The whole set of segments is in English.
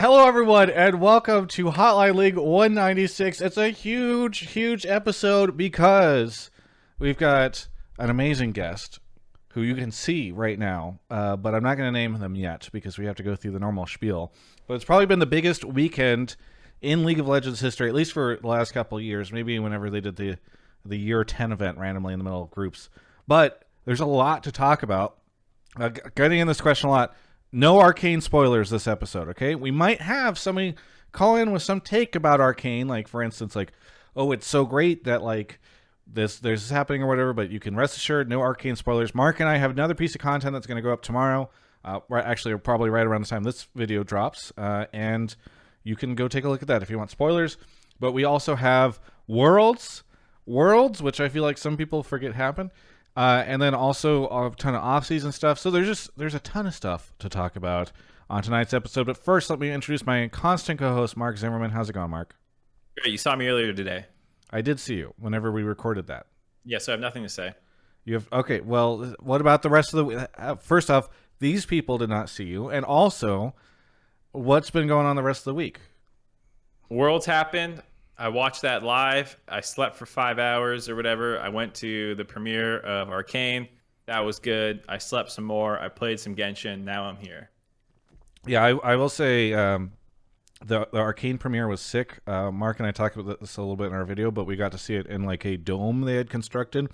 Hello, everyone, and welcome to Hotline League 196. It's a huge episode because we've got an amazing guest who you can see right now, but I'm not going to name them yet because we have to go through the normal spiel. But it's probably been the biggest weekend in League of Legends history, at least for the last couple of years, maybe whenever they did the year 10 event randomly in the middle of groups. But there's a lot to talk about. Getting in this question a lot. No Arcane spoilers this episode, okay? We might have somebody call in with some take about Arcane, like, for instance, like, oh, it's so great that, like, this happening or whatever, but you can rest assured, no Arcane spoilers. Mark and I have another piece of content that's going to go up tomorrow, actually probably right around the time this video drops, and you can go take a look at that if you want spoilers. But we also have Worlds, which I feel like some people forget happened. And then also a ton of off-season stuff. So there's a ton of stuff to talk about on tonight's episode. But first, let me introduce my constant co-host, Mark Zimmerman. How's it going, Mark? Great. You saw me earlier today. I did see you whenever we recorded that. Yeah, so I have nothing to say. You have okay. Well, what about the rest of the? First off, these people did not see you, and also, what's been going on the rest of the week? Worlds happened. I watched that live. I slept for 5 hours or whatever. I went to the premiere of Arcane. That was good. I slept some more. I played some Genshin. Now I'm here. Yeah, I will say the Arcane premiere was sick. Mark and I talked about this a little bit in our video, but we got to see it in like a dome they had constructed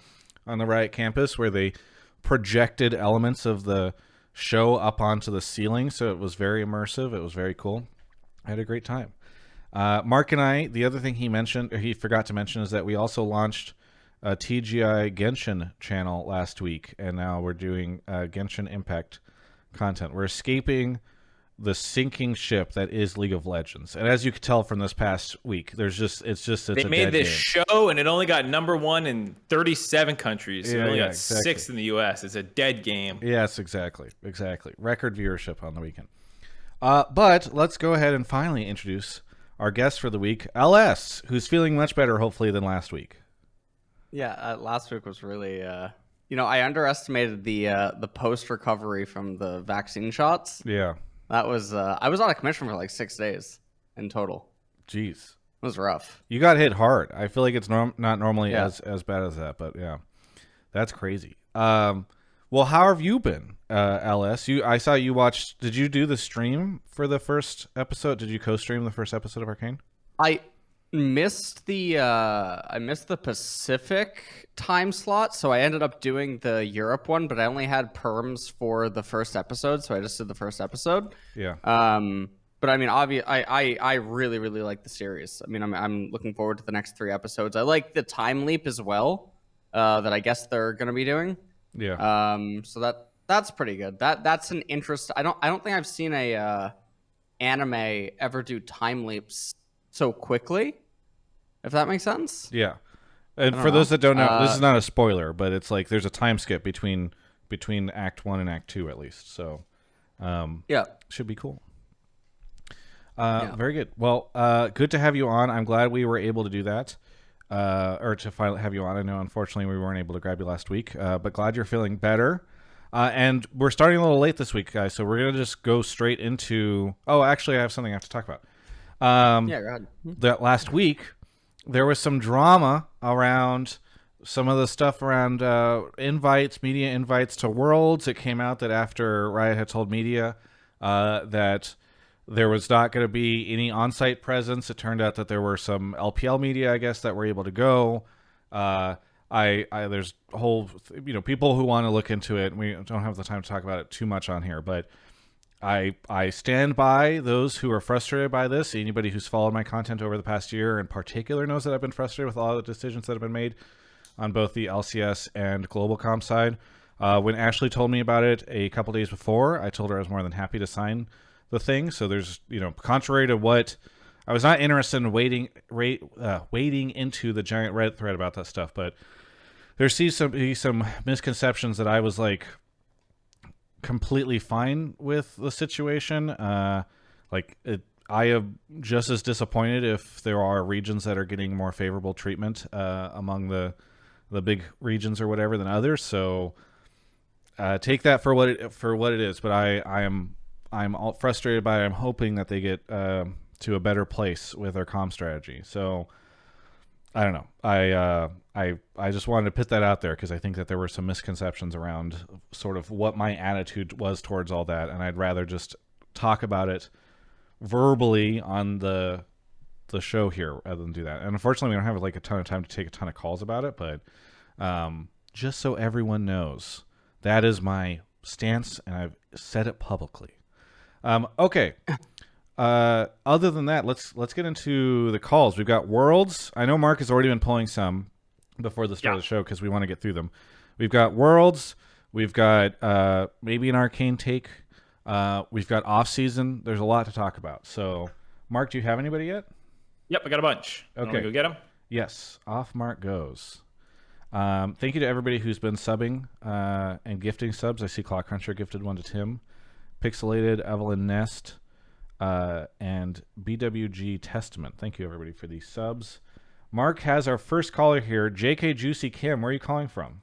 on the Riot campus where they projected elements of the show up onto the ceiling. So it was very immersive. It was very cool. I had a great time. Mark and I, the other thing he forgot to mention is that we also launched a TGI Genshin channel last week, and now we're doing Genshin Impact content. We're escaping the sinking ship that is League of Legends. And as you can tell from this past week, they made this show, and it only got #1 in 37 countries. It only got exactly. 6th in the US. It's a dead game. Yes, exactly. Record viewership on the weekend. But let's go ahead and finally introduce our guest for the week, LS, who's feeling much better, hopefully, than last week. Yeah, last week was really, I underestimated the post-recovery from the vaccine shots. Yeah. That was, I was out of commission for like 6 days in total. Jeez. It was rough. You got hit hard. I feel like it's not normally as bad as that, but yeah, that's crazy. Well, how have you been, LS? I saw you watched. Did you do the stream for the first episode? Did you co-stream the first episode of Arcane? I missed the Pacific time slot, so I ended up doing the Europe one, but I only had perms for the first episode, so I just did the first episode. Yeah. But I mean, I really like the series. I mean, I'm looking forward to the next 3 episodes. I like the time leap as well, that I guess they're gonna be doing. Yeah. So that's pretty good. That's an interest. I don't think I've seen a anime ever do time leaps so quickly, if that makes sense. Yeah. And for those that don't know, this is not a spoiler, but it's like there's a time skip between Act 1 and Act 2 at least. So should be cool. Very good. Well, good to have you on. I'm glad we were able to do that. Or to finally have you on. I know, unfortunately, we weren't able to grab you last week, but glad you're feeling better. And we're starting a little late this week, guys, so we're going to just go straight into... Oh, actually, I have something I have to talk about. Go ahead. That last week, there was some drama around some of the stuff around media invites to Worlds. It came out that after Riot had told media that there was not going to be any on-site presence. It turned out that there were some LPL media, I guess, that were able to go. There's a whole, people who want to look into it. And we don't have the time to talk about it too much on here, but I stand by those who are frustrated by this. Anybody who's followed my content over the past year in particular knows that I've been frustrated with all the decisions that have been made on both the LCS and Global Com side. When Ashley told me about it a couple days before, I told her I was more than happy to sign the thing. So there's, contrary to what I was not interested in wading into the giant Reddit thread about that stuff, but there seems to be some misconceptions that I was like completely fine with the situation. I am just as disappointed if there are regions that are getting more favorable treatment among the big regions or whatever than others. So take that for what it is. But I am I'm all frustrated by it. I'm hoping that they get to a better place with their comm strategy. So I don't know. I just wanted to put that out there because I think that there were some misconceptions around sort of what my attitude was towards all that, and I'd rather just talk about it verbally on the show here rather than do that. And unfortunately, we don't have like a ton of time to take a ton of calls about it, but just so everyone knows, that is my stance, and I've said it publicly. Okay. Other than that, let's get into the calls. We've got Worlds. I know Mark has already been pulling some before the start of the show because we want to get through them. We've got Worlds. We've got maybe an Arcane take. We've got Offseason. There's a lot to talk about. So, Mark, do you have anybody yet? Yep, I got a bunch. Okay, go get them. Yes, off Mark goes. Thank you to everybody who's been subbing and gifting subs. I see Clock Cruncher gifted one to Tim. Pixelated, Evelyn Nest, and BWG Testament. Thank you, everybody, for these subs. Mark has our first caller here, JKJuicyKim. Where are you calling from?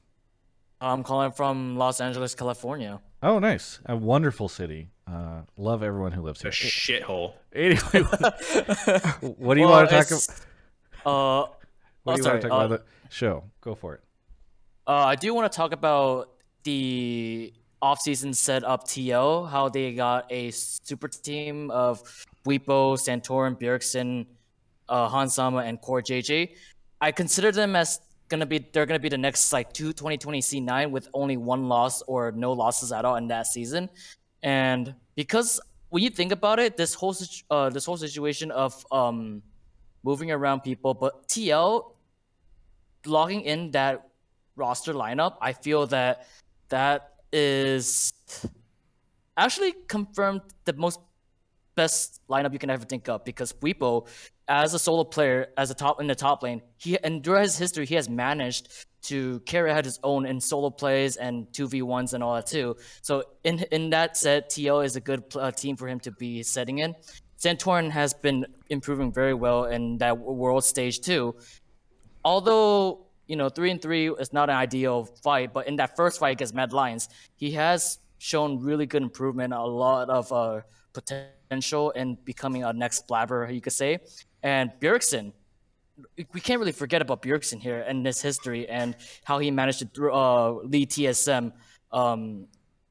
I'm calling from Los Angeles, California. Oh, nice. A wonderful city. Love everyone who lives here. A shithole. Anyway, what do you want to talk about? What do you want to talk about the show? Go for it. I do want to talk about the off-season set up TL, how they got a super team of Weibo, Santorin, Bjergsen, Hansama, and Core JJ. I consider them as they're gonna be the next like 2020 C9 with only one loss or no losses at all in that season. And because when you think about it, this whole situation of moving around people, but TL logging in that roster lineup, I feel that is actually confirmed the best lineup you can ever think of, because Weibo, as a solo player, in the top lane, and throughout his history, he has managed to carry out his own in solo plays and 2v1s and all that too. So in that set, TL is a good team for him to be setting in. Santorin has been improving very well in that world stage too. Although 3-3 is not an ideal fight, but in that first fight against Mad Lions, he has shown really good improvement, a lot of potential in becoming a next Blabber, you could say. And Bjergsen, we can't really forget about Bjergsen here and his history and how he managed to lead TSM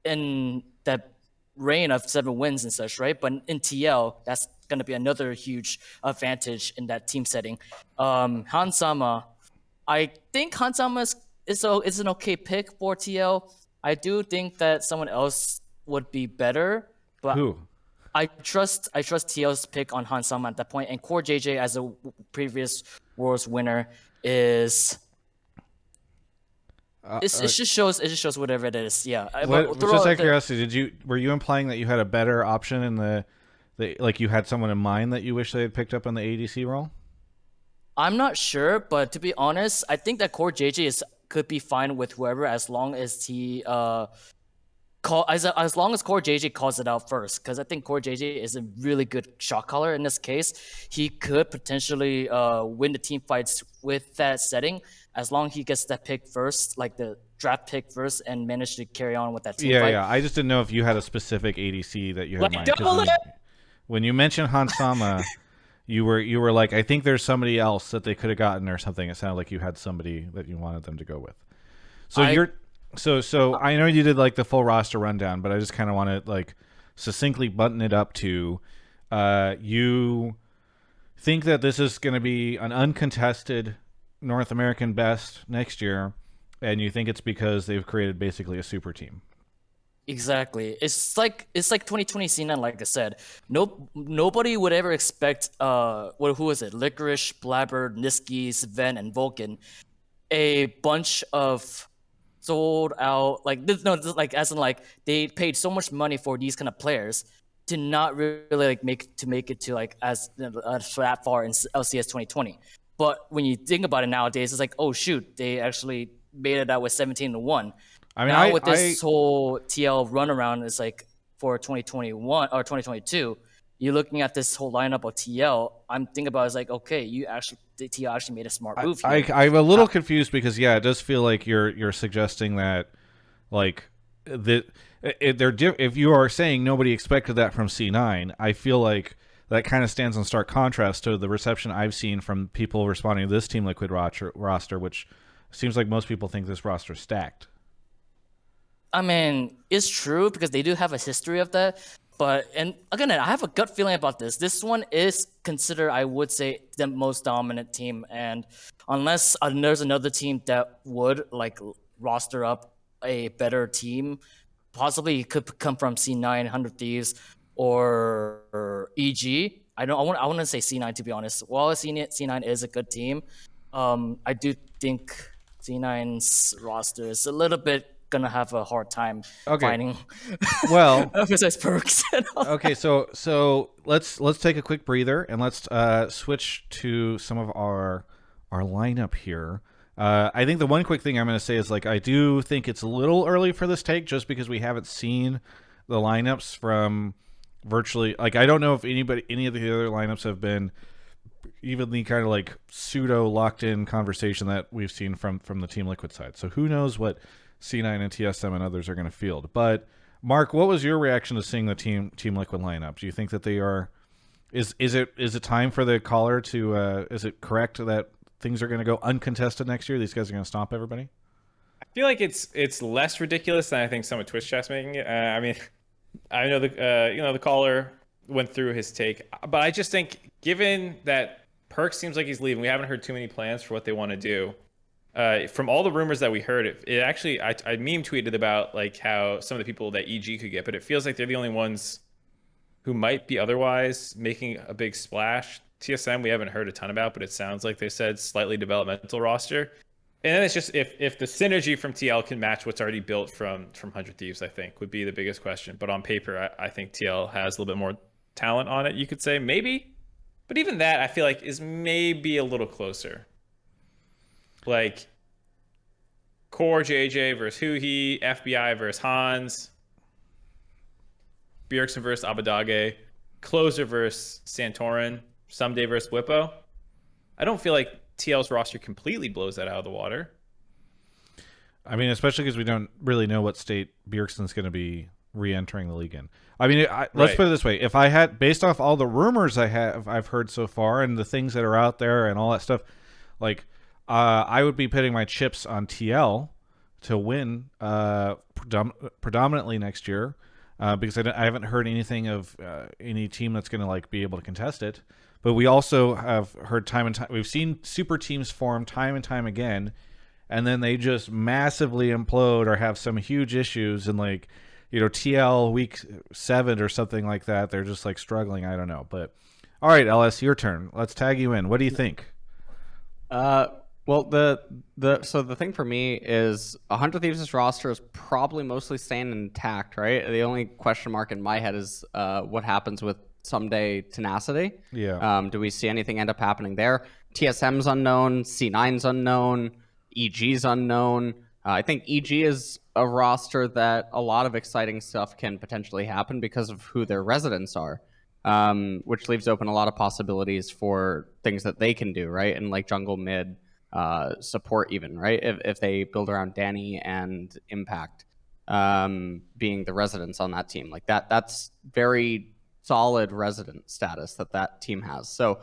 in that reign of 7 wins and such, right? But in TL, that's going to be another huge advantage in that team setting. Hansama, I think Hansama is an okay pick for TL. I do think that someone else would be better, but Who? I trust TL's pick on Hansama at that point. And Core JJ, as a previous Worlds winner, is it just shows whatever it is. Yeah. Just out of curiosity, were you implying that you had a better option in the like you had someone in mind that you wish they had picked up on the ADC role? I'm not sure, but to be honest, I think that Core JJ could be fine with whoever, as long as he as long as Core JJ calls it out first, because I think Core JJ is a really good shot caller in this case. He could potentially win the team fights with that setting, as long as he gets that pick first, like the draft pick first, and manage to carry on with that team fight. Yeah. I just didn't know if you had a specific ADC that you had in mind. Double it! When you mentioned Hansama, you were like, I think there's somebody else that they could have gotten or something. It sounded like you had somebody that you wanted them to go with. So So I know you did like the full roster rundown, but I just kind of want to like succinctly button it up to you think that this is going to be an uncontested North American best next year, and you think it's because they've created basically a super team. Exactly. It's like 2020 C9, like I said. Nobody would ever expect who was it? Licorice, Blabber, Niski, Sven, and Vulcan. A bunch of sold out as in like they paid so much money for these kind of players to not really like make it to like as that far in LCS 2020. But when you think about it nowadays, it's like, oh shoot, they actually made it out with 17-1. I mean, now with this whole TL runaround is like for 2021 or 2022, you're looking at this whole lineup of TL. I'm thinking about it, it's like, okay, the TL actually made a smart move here. I'm a little confused because it does feel like you're suggesting that like if you are saying nobody expected that from C9, I feel like that kind of stands in stark contrast to the reception I've seen from people responding to this Team Liquid roster, which seems like most people think this roster is stacked. I mean, it's true because they do have a history of that. But, and again, I have a gut feeling about this. This one is considered, I would say, the most dominant team. And unless there's another team that would like roster up a better team, possibly it could come from C9, 100 Thieves, or EG. I wouldn't say C9 to be honest. While C9 is a good team, I do think C9's roster is a little bit gonna have a hard time finding besides perks. Okay, so let's take a quick breather and let's switch to some of our lineup here. I think the one quick thing I'm going to say is, like, I do think it's a little early for this take just because we haven't seen the lineups from virtually, like, I don't know if any of the other lineups have been even the kind of like pseudo locked in conversation that we've seen from the Team Liquid side. So who knows what C9 and TSM and others are going to field. But Mark, what was your reaction to seeing the Team Liquid lineup? Do you think that they are is it time for the caller to is it correct that things are going to go uncontested next year? These guys are going to stomp everybody? I feel like it's less ridiculous than I think some of Twitch chat's making it. I mean, I know the caller went through his take, but I just think given that Perks seems like he's leaving, we haven't heard too many plans for what they want to do. From all the rumors that we heard, it actually, I meme tweeted about like how some of the people that EG could get, but it feels like they're the only ones who might be otherwise making a big splash. TSM we haven't heard a ton about, but it sounds like they said slightly developmental roster. And then it's just if the synergy from TL can match what's already built from 100 Thieves, I think would be the biggest question. But on paper, I think TL has a little bit more talent on it, you could say, maybe. But even that, I feel like, is maybe a little closer. Like, Core JJ versus Huhi, FBI versus Hans, Bjergsen versus Abadage, Closer versus Santorin, Someday versus Whippo. I don't feel like TL's roster completely blows that out of the water. I mean, especially because we don't really know what state Bjergsen's going to be re-entering the league in. I mean, let's put it this way: if I had, based off all the rumors I've heard so far and the things that are out there and all that stuff, like I would be putting my chips on TL to win predominantly next year because I haven't heard anything of any team that's going to like be able to contest it. But we also have heard time and time, we've seen super teams form time and time again, and then they just massively implode or have some huge issues, and like, you know, TL week 7 or something like that, they're just like struggling. I don't know. But all right, LS, your turn. Let's tag you in. What do you think? Well, the thing for me is 100 Thieves' roster is probably mostly staying intact, right? The only question mark in my head is what happens with Someday Tenacity. Yeah. Do we see anything end up happening there? TSM's unknown, C9's unknown, EG's unknown. I think EG is a roster that a lot of exciting stuff can potentially happen because of who their residents are, which leaves open a lot of possibilities for things that they can do, right? And like jungle mid support even, right? If they build around Danny and Impact being the residents on that team. Like that's very solid resident status that team has. So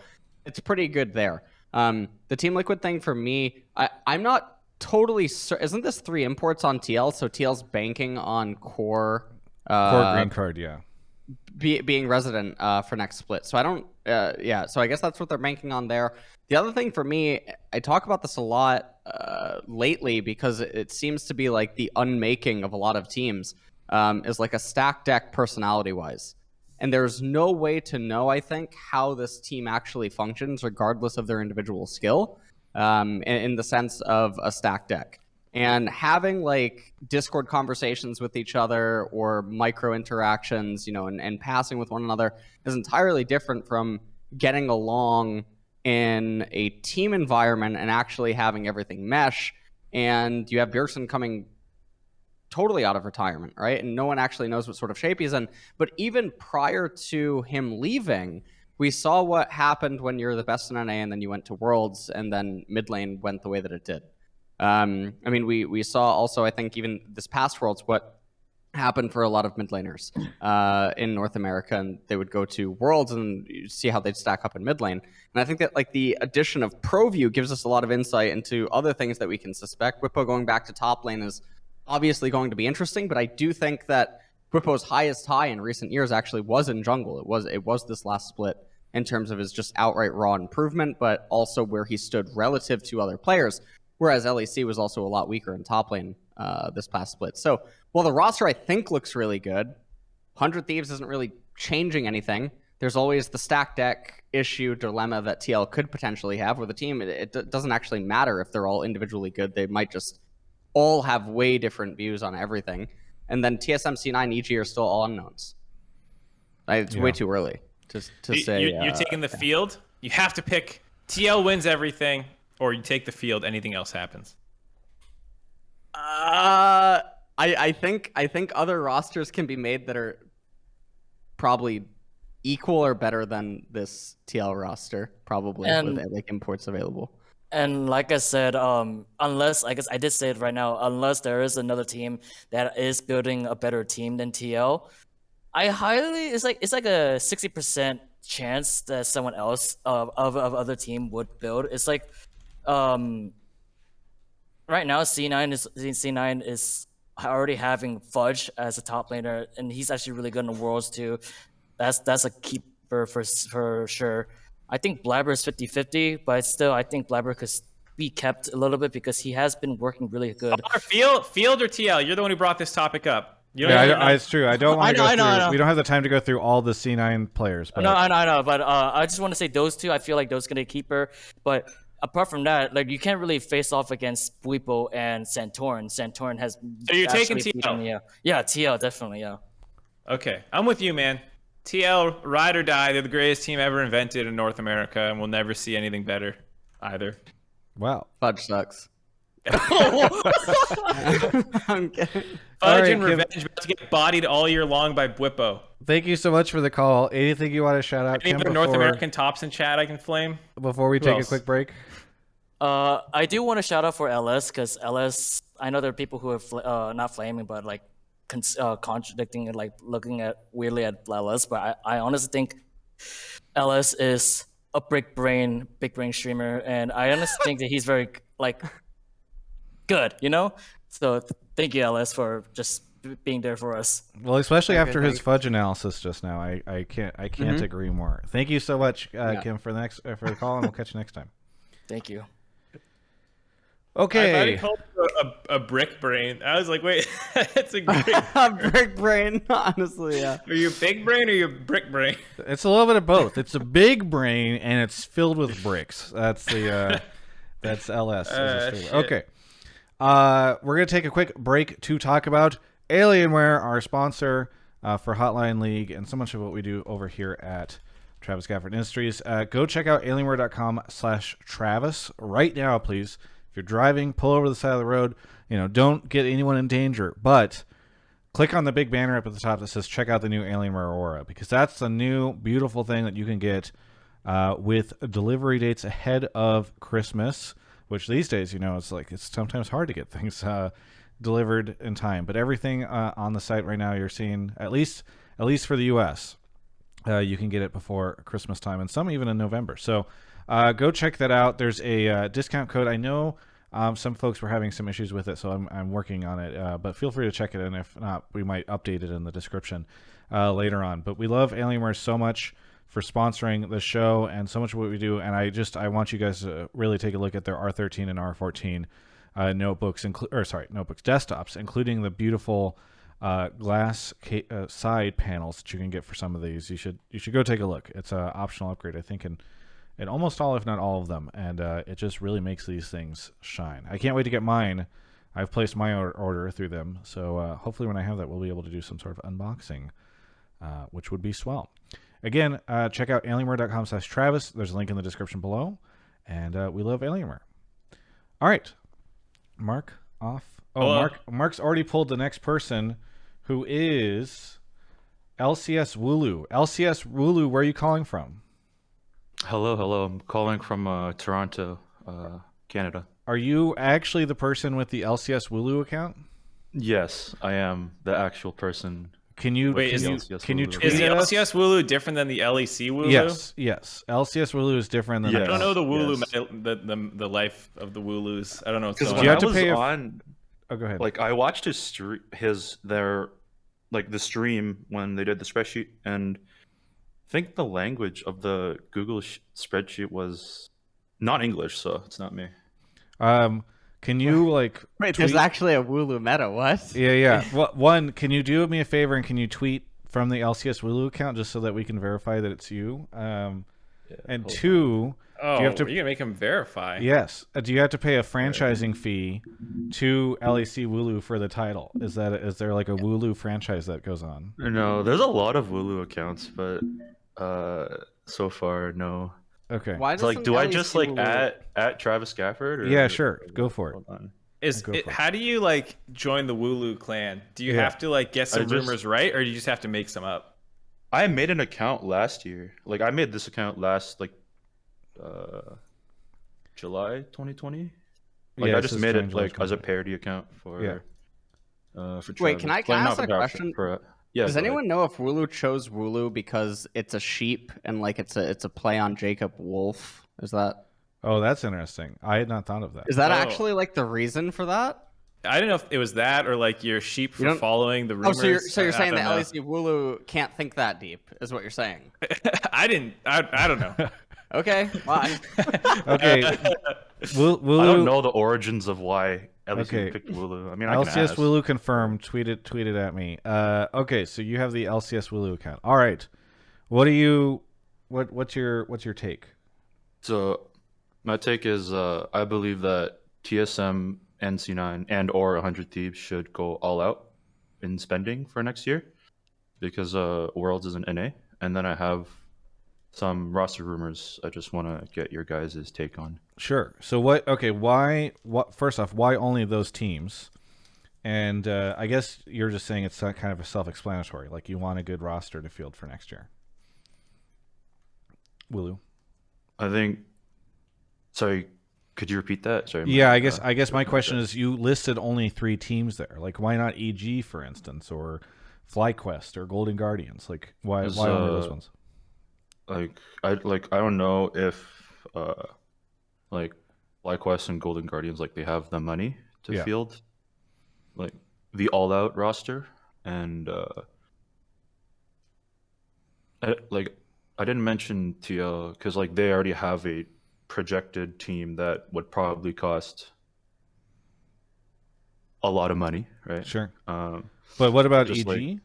it's pretty good there. The Team Liquid thing for me, I'm not totally certain. Isn't this 3 imports on TL? So TL's banking on core Green card, yeah. Being resident for next split. So I don't, so I guess that's what they're banking on there. The other thing for me, I talk about this a lot lately because it seems to be like the unmaking of a lot of teams is like a stack deck personality-wise. And there's no way to know, I think, how this team actually functions regardless of their individual skill in the sense of a stack deck. And having like Discord conversations with each other or micro interactions, you know, and passing with one another is entirely different from getting along in a team environment and actually having everything mesh. And you have Bjergsen coming totally out of retirement, right? And no one actually knows what sort of shape he's in. But even prior to him leaving, we saw what happened when you're the best in NA and then you went to Worlds and then mid lane went the way that it did. I mean, we saw also, I think, even this past Worlds, what happen for a lot of mid laners in North America, and they would go to Worlds and see how they'd stack up in mid lane. And I think that like the addition of ProView gives us a lot of insight into other things that we can suspect. Whippo going back to top lane is obviously going to be interesting, but I do think that Whippo's highest high in recent years actually was in jungle. It was this last split in terms of his just outright raw improvement, but also where he stood relative to other players, whereas LEC was also a lot weaker in top lane this past split. So while the roster, I think, looks really good, 100 Thieves isn't really changing anything. There's always the stack deck issue, dilemma that TL could potentially have with the team. It doesn't actually matter if they're all individually good. They might just all have way different views on everything. And then TSM, C9, EG are still all unknowns. It's way too early to say. You're taking the field. You have to pick TL wins everything, or you take the field, anything else happens. I think other rosters can be made that are probably equal or better than this TL roster, probably with like imports available. And like I said, unless I guess I did say it right now, unless there is another team that is building a better team than TL, it's like a 60% chance that someone else of other team would build. It's like right now C9 is already having Fudge as a top laner, and he's actually really good in the Worlds too. That's a keeper for sure. I think Blabber is 50-50, but still I think Blabber could be kept a little bit because he has been working really good. Field or TL? You're the one who brought this topic up. It's true. I don't want to go through. We don't have the time to go through all the C9 players. But... No, I know. But I just want to say those two. I feel like those gonna keeper. But apart from that, like you can't really face off against Buipo and Santorin. Santorin has. So you're taking TL? Yeah, TL definitely. Yeah. Okay, I'm with you, man. TL, ride or die. They're the greatest team ever invented in North America, and we'll never see anything better either. Wow. Fudge sucks. I'm kidding. Fudge and Revenge about to get bodied all year long by Buipo. Thank you so much for the call. Anything you want to shout out? Any other North American tops in chat I can flame? Before we take a quick break? I do want to shout out for LS, because LS, I know there are people who are not flaming, but like contradicting and like looking at weirdly at LS, but I honestly think LS is a big brain streamer, and I honestly think that he's very like good, you know. So thank you, LS, for just being there for us. Well, especially after his Fudge analysis just now, I can't agree more. Thank you so much, Kim, for the call, and we'll catch you next time. Thank you. Okay. I thought he called it a brick brain. I was like, wait, that's a great brick brain. Honestly, yeah. Are you a big brain or are you a brick brain? It's a little bit of both. It's a big brain and it's filled with bricks. That's the that's LS. Okay. We're gonna take a quick break to talk about Alienware, our sponsor for Hotline League, and so much of what we do over here at Travis Gafford Industries. Go check out alienware.com/Travis right now, please. If you're driving, pull over the side of the road. You know, don't get anyone in danger. But click on the big banner up at the top that says "Check out the new Alienware Aura," because that's a new beautiful thing that you can get with delivery dates ahead of Christmas. Which these days, you know, it's sometimes hard to get things delivered in time. But everything on the site right now, you're seeing at least for the U.S. You can get it before Christmas time, and some even in November. So. Go check that out. There's a discount code. I know some folks were having some issues with it, so I'm working on it. But feel free to check it, and if not, we might update it in the description later on. But we love Alienware so much for sponsoring the show and so much of what we do. And I want you guys to really take a look at their R13 and R14 notebooks, desktops, including the beautiful glass side panels that you can get for some of these. You should go take a look. It's an optional upgrade, I think, in almost all, if not all of them, and it just really makes these things shine. I can't wait to get mine. I've placed my order through them, so hopefully when I have that, we'll be able to do some sort of unboxing, which would be swell. Again, check out alienware.com/Travis. There's a link in the description below, and we love Alienware. All right, Mark off. Mark's already pulled the next person, who is LCS Wooloo. LCS Wooloo, where are you calling from? Hello. I'm calling from Toronto, Canada. Are you actually the person with the LCS Wooloo account? Yes, I am the actual person. Can you Wait, is can you Wooloo. tweet Is the at us? LCS Wooloo different than the LEC Wooloo? Yes, yes. LCS Wooloo is different than Yes. I don't know the Wooloo, Yes. the life of the Wooloos. I don't know what's Because going you when have I to was pay on, Oh, go ahead. like I watched the stream when they did the spreadsheet, and I think the language of the Google spreadsheet was not English, so it's not me. Can you like Wait, tweet? there's actually a Wooloo meta. What? Yeah, yeah. Well, one, can you do me a favor and can you tweet from the LCS Wooloo account just so that we can verify that it's you? And hold two, Oh, do you have to? are you gonna make him verify? Yes. Do you have to pay a franchising fee to LEC Wooloo for the title? Is there like a Wooloo franchise that goes on? No, there's a lot of Wooloo accounts, but so far no. Okay. Why So, like, doesn't do I LEC just like Wooloo- at Travis Gafford? Or, Yeah, sure. Go for it. Hold on. Is Go it, for it. how do you like join the Wooloo clan? Do you Yeah. have to like get some just- rumors right, or do you just have to make some up? I made an account last year. Like I made this account last July 2020. Like Yeah, I it just says made join it July like as a 2020. parody account for Yeah. for Wait, Travis. can I Well, not ask for a Travis, question? For, yeah, Does go ahead. anyone know if Wooloo chose Wooloo because it's a sheep and like it's a play on Jacob Wolf? Is that Oh, that's interesting. I had not thought of that. is that Oh. actually like the reason for that? I don't know if it was that or like your sheep for don't- following the Oh, rumors. so you're I saying don't that know. LEC Wooloo can't think that deep, is what you're saying? I didn't. I don't know. Okay, bye. Okay. Wooloo. I don't know the origins of why LCS Okay. picked Wooloo. I mean, I can LCS ask. Wooloo confirmed. Tweet it at me. Okay, so you have the LCS Wooloo account. All right. What's your take? So my take is I believe that TSM, NC9, and or 100 Thieves should go all out in spending for next year because Worlds is an NA. And then I have some roster rumors I just want to get your guys' take on. Sure. So why first off, why only those teams? And I guess you're just saying it's kind of a self-explanatory. Like you want a good roster to field for next year. Wooloo. I think. Sorry, could you repeat that? Sorry. Yeah, I guess my question is you listed only 3 teams there. Like why not EG for instance or FlyQuest or Golden Guardians? Like why only those ones? I don't know if like FlyQuest and Golden Guardians like they have the money to Yeah. field like the all out roster and I didn't mention TL because like they already have a projected team that would probably cost a lot of money, right? Sure. But what about just EG? like-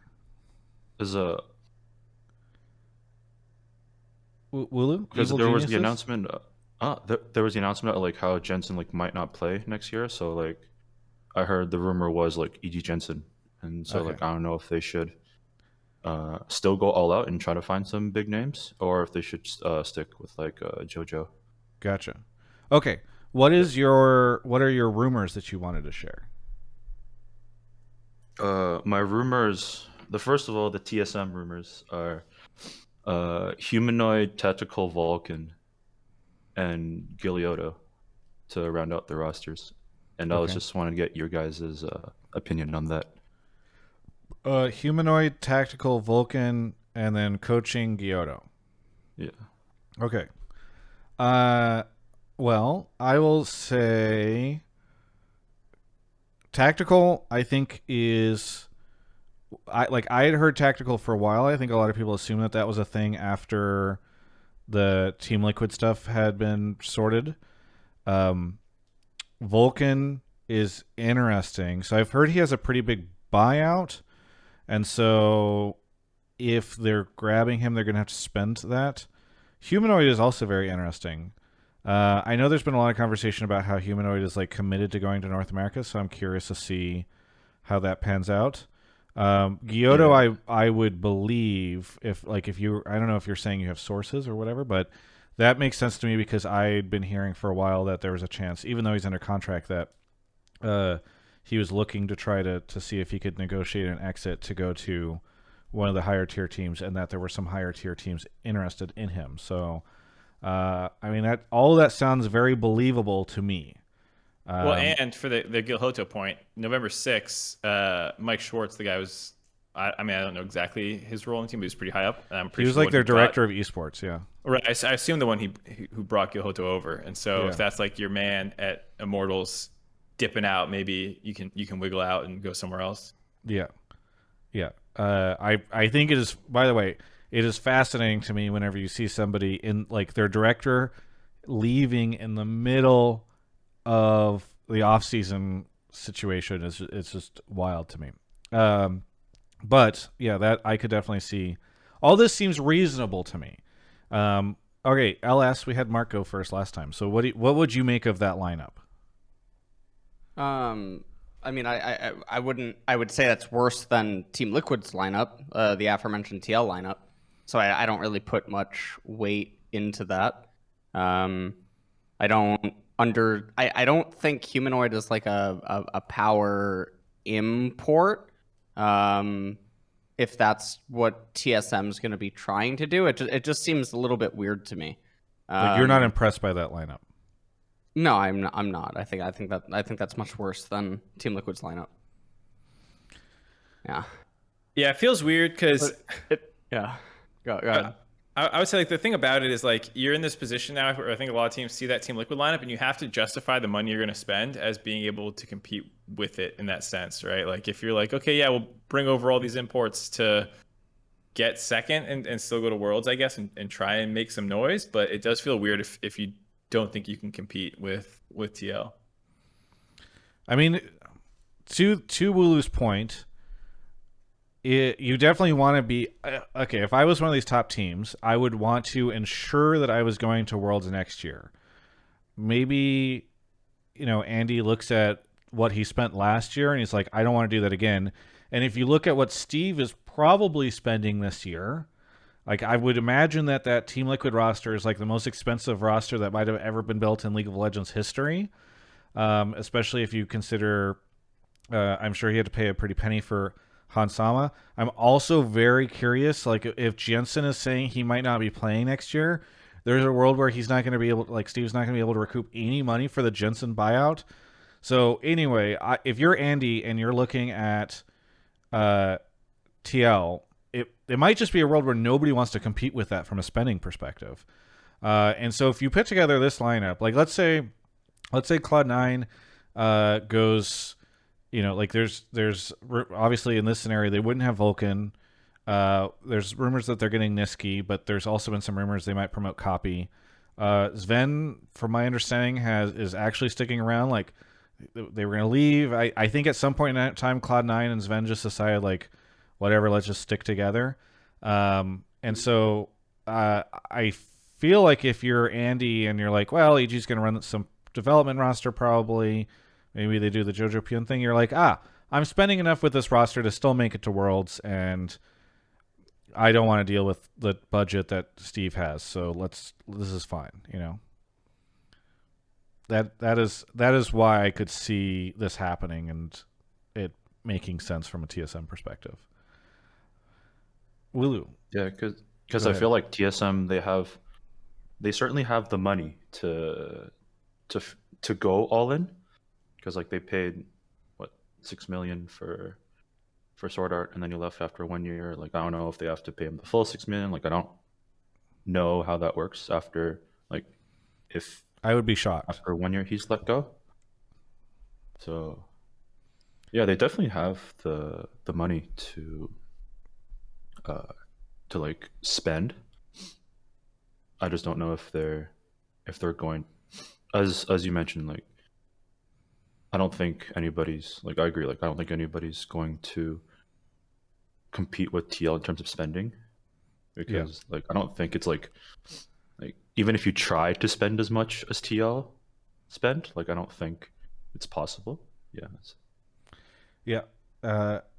Is a Wooloo? because Evil there was the Geniuses? announcement. There was the announcement of like how Jensen like might not play next year. So like, I heard the rumor was like EG Jensen, and so Okay. like I don't know if they should still go all out and try to find some big names, or if they should stick with like JoJo. Gotcha. Okay. What are your rumors that you wanted to share? My rumors. The first of all, the TSM rumors are humanoid, tactical Vulcan, and Gilioto to round out the rosters. And I was Okay. just wanting to get your guys' opinion on that. Humanoid, tactical, Vulcan, and then coaching Gyoto. Yeah. Okay. Well, I will say tactical, I think is I had heard tactical for a while. I think a lot of people assume that was a thing after the Team Liquid stuff had been sorted. Vulcan is interesting. So I've heard he has a pretty big buyout. And so if they're grabbing him, they're going to have to spend that. Humanoid is also very interesting. I know there's been a lot of conversation about how Humanoid is like committed to going to North America, so I'm curious to see how that pans out. Gyoto, I would believe if you, I don't know if you're saying you have sources or whatever, but that makes sense to me because I'd been hearing for a while that there was a chance, even though he's under contract, that he was looking to try to see if he could negotiate an exit to go to one of the higher tier teams, and that there were some higher tier teams interested in him. So, I mean, all that sounds very believable to me. Well, and for the Gilhoto point, November 6th, Mike Schwartz, the guy was, I mean, I don't know exactly his role in the team, but he was pretty high up. I'm pretty he was sure like what their brought- director of esports. Yeah. Right. I assume the one who brought Gilhoto over. And so Yeah. if that's like your man at Immortals dipping out, maybe you can wiggle out and go somewhere else. Yeah. Yeah. I think it is, by the way, it is fascinating to me whenever you see somebody in like their director leaving in the middle of the off-season situation. It's just wild to me. But yeah, that I could definitely see. All this seems reasonable to me. Okay, LS, we had Mark go first last time. So what would you make of that lineup? I mean, I would say that's worse than Team Liquid's lineup, the aforementioned TL lineup. So I don't really put much weight into that. I don't think Humanoid is like a power import. If that's what TSM is going to be trying to do, it just seems a little bit weird to me. Like, you're not impressed by that lineup. No, I'm not. I think that's much worse than Team Liquid's lineup. Yeah. Yeah, it feels weird because Yeah. Go ahead. I would say like the thing about it is like you're in this position now where I think a lot of teams see that Team Liquid lineup and you have to justify the money you're going to spend as being able to compete with it in that sense, right? Like if you're like, okay, yeah, we'll bring over all these imports to get second and still go to Worlds, I guess, and try and make some noise, but it does feel weird if you don't think you can compete with TL. I mean, to Wooloo's point, you definitely want to be okay. If I was one of these top teams, I would want to ensure that I was going to Worlds next year. Maybe, Andy looks at what he spent last year and he's like, I don't want to do that again. And if you look at what Steve is probably spending this year, like I would imagine that Team Liquid roster is like the most expensive roster that might have ever been built in League of Legends history. Especially if you consider, I'm sure he had to pay a pretty penny for Hansama. I'm also very curious, like if Jensen is saying he might not be playing next year, there's a world where he's not going to be able, like Steve's not going to be able to recoup any money for the Jensen buyout. So anyway, if you're Andy and you're looking at TL, it might just be a world where nobody wants to compete with that from a spending perspective. And so if you put together this lineup, like let's say Cloud9 goes, like there's obviously in this scenario they wouldn't have Vulcan. There's rumors that they're getting Niski, but there's also been some rumors they might promote Copy. Sven, from my understanding, is actually sticking around. Like they were going to leave. I think at some point in that time, Cloud9 and Sven just decided like, whatever, let's just stick together. And so I feel like if you're Andy and you're like, well, EG's going to run some development roster probably. Maybe they do the Jojo Pion thing. You're like, I'm spending enough with this roster to still make it to Worlds, and I don't want to deal with the budget that Steve has. So this is fine, That is why I could see this happening and it making sense from a TSM perspective. Wooloo. Yeah, because I feel like TSM they certainly have the money to go all in, because like they paid what $6 million for Sword Art, and then you left after 1 year. Like I don't know if they have to pay him the full $6 million. Like I don't know how that works after, like, if I would be shocked after 1 year he's let go. So yeah, they definitely have the money to like spend. I just don't know if they're going, as you mentioned, like I don't think anybody's, like I agree, like I don't think anybody's going to compete with TL in terms of spending, because like I don't think it's like even if you try to spend as much as TL spent, like I don't think it's possible.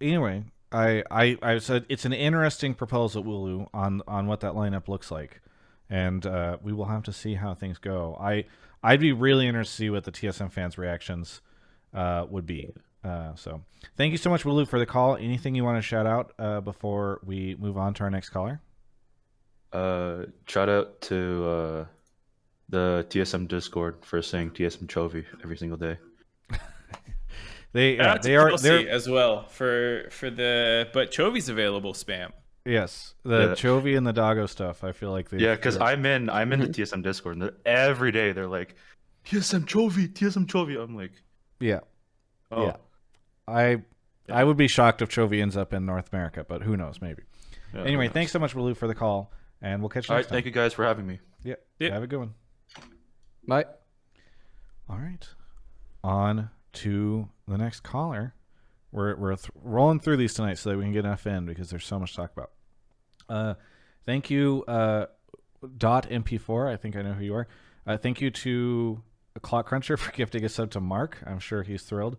Anyway, I said it's an interesting proposal, Wooloo, on what that lineup looks like, and we will have to see how things go. I'd be really interested to see what the TSM fans' reactions would be. So thank you so much, Wooloo, for the call. Anything you want to shout out before we move on to our next caller? Shout out to the TSM Discord for saying TSM Chovy every single day. They Shout out to they are Kelsey they're as well for the but Chovy's available spam. yes, the Yeah. Chovy and the Doggo stuff. I feel like they Yeah, because I'm in the TSM Discord, and every day they're like, TSM Chovy. I'm like, yeah. oh, Yeah. I would be shocked if Chovy ends up in North America, but who knows? Maybe. yeah, Anyway, who knows? thanks so much, Wooloo, for the call, and we'll catch you All next right, time. thank you guys for having me. Yeah. Yeah. Have a good one. Bye. All right. On to the next caller. We're rolling through these tonight so that we can get enough in because there's so much to talk about. Thank you, .mp4. I think I know who you are. Thank you to Clock Cruncher for gifting a sub to Mark. I'm sure he's thrilled.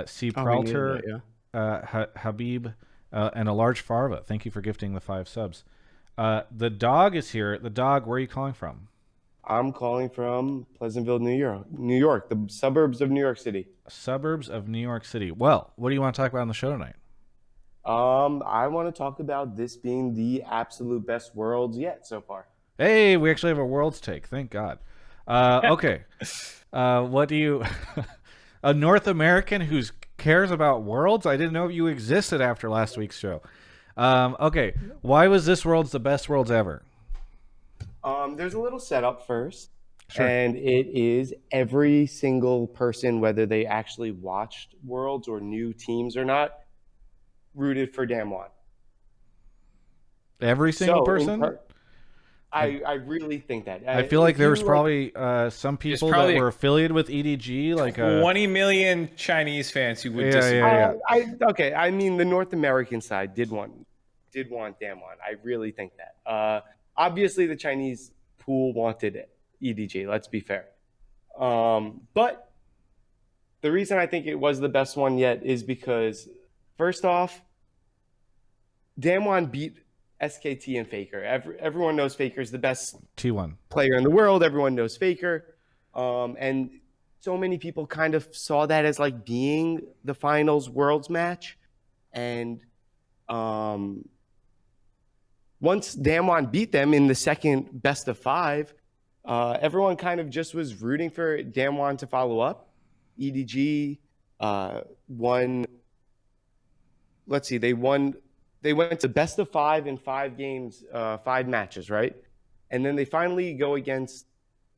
C. Pralter, Habib, and a large Farva. Thank you for gifting the 5 subs. The dog is here. The dog, where are you calling from? I'm calling from Pleasantville, New York, the suburbs of New York City. Suburbs of New York City. Well, what do you want to talk about on the show tonight? I want to talk about this being the absolute best Worlds yet so far. Hey, we actually have a Worlds take. Thank God. Okay. What do you... a North American who cares about Worlds? I didn't know you existed after last week's show. Okay. Why was this Worlds the best Worlds ever? There's a little setup first. Sure. And it is every single person, whether they actually watched Worlds or knew teams or not, rooted for Damwon. Every single So, person? I really think that. I feel like if there you, was probably some people that were affiliated with EDG, like 20 million Chinese fans who would Yeah, disagree. yeah. Okay, I mean the North American side did want Damwon. I really think that. Obviously, the Chinese pool wanted EDG. Let's be fair. But the reason I think it was the best one yet is because, first off, Damwon beat SKT and Faker. Everyone knows Faker's the best T1 player in the world. Everyone knows Faker. And so many people kind of saw that as like being the finals Worlds match. And once Damwon beat them in the second best of 5, everyone kind of just was rooting for Damwon to follow up. EDG won. Let's see, they went to best of 5 in 5 games, 5 matches, right? And then they finally go against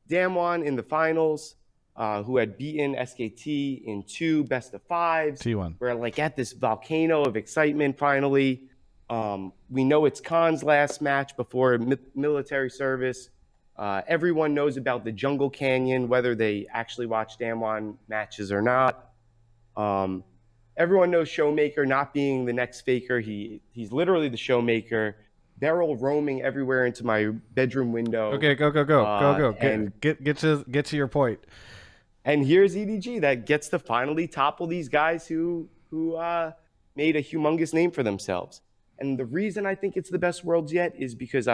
Damwon in the finals, who had beaten SKT in 2 best of 5s. T1. We're like at this volcano of excitement finally. We know it's Khan's last match before military service. Everyone knows about the Jungle Canyon, whether they actually watch Damwon matches or not. Everyone knows Showmaker not being the next Faker. He's literally the Showmaker. Beryl roaming everywhere into my bedroom window. Okay, go. And Get to your point. And here's EDG that gets to finally topple these guys who made a humongous name for themselves. And the reason I think it's the best Worlds yet is because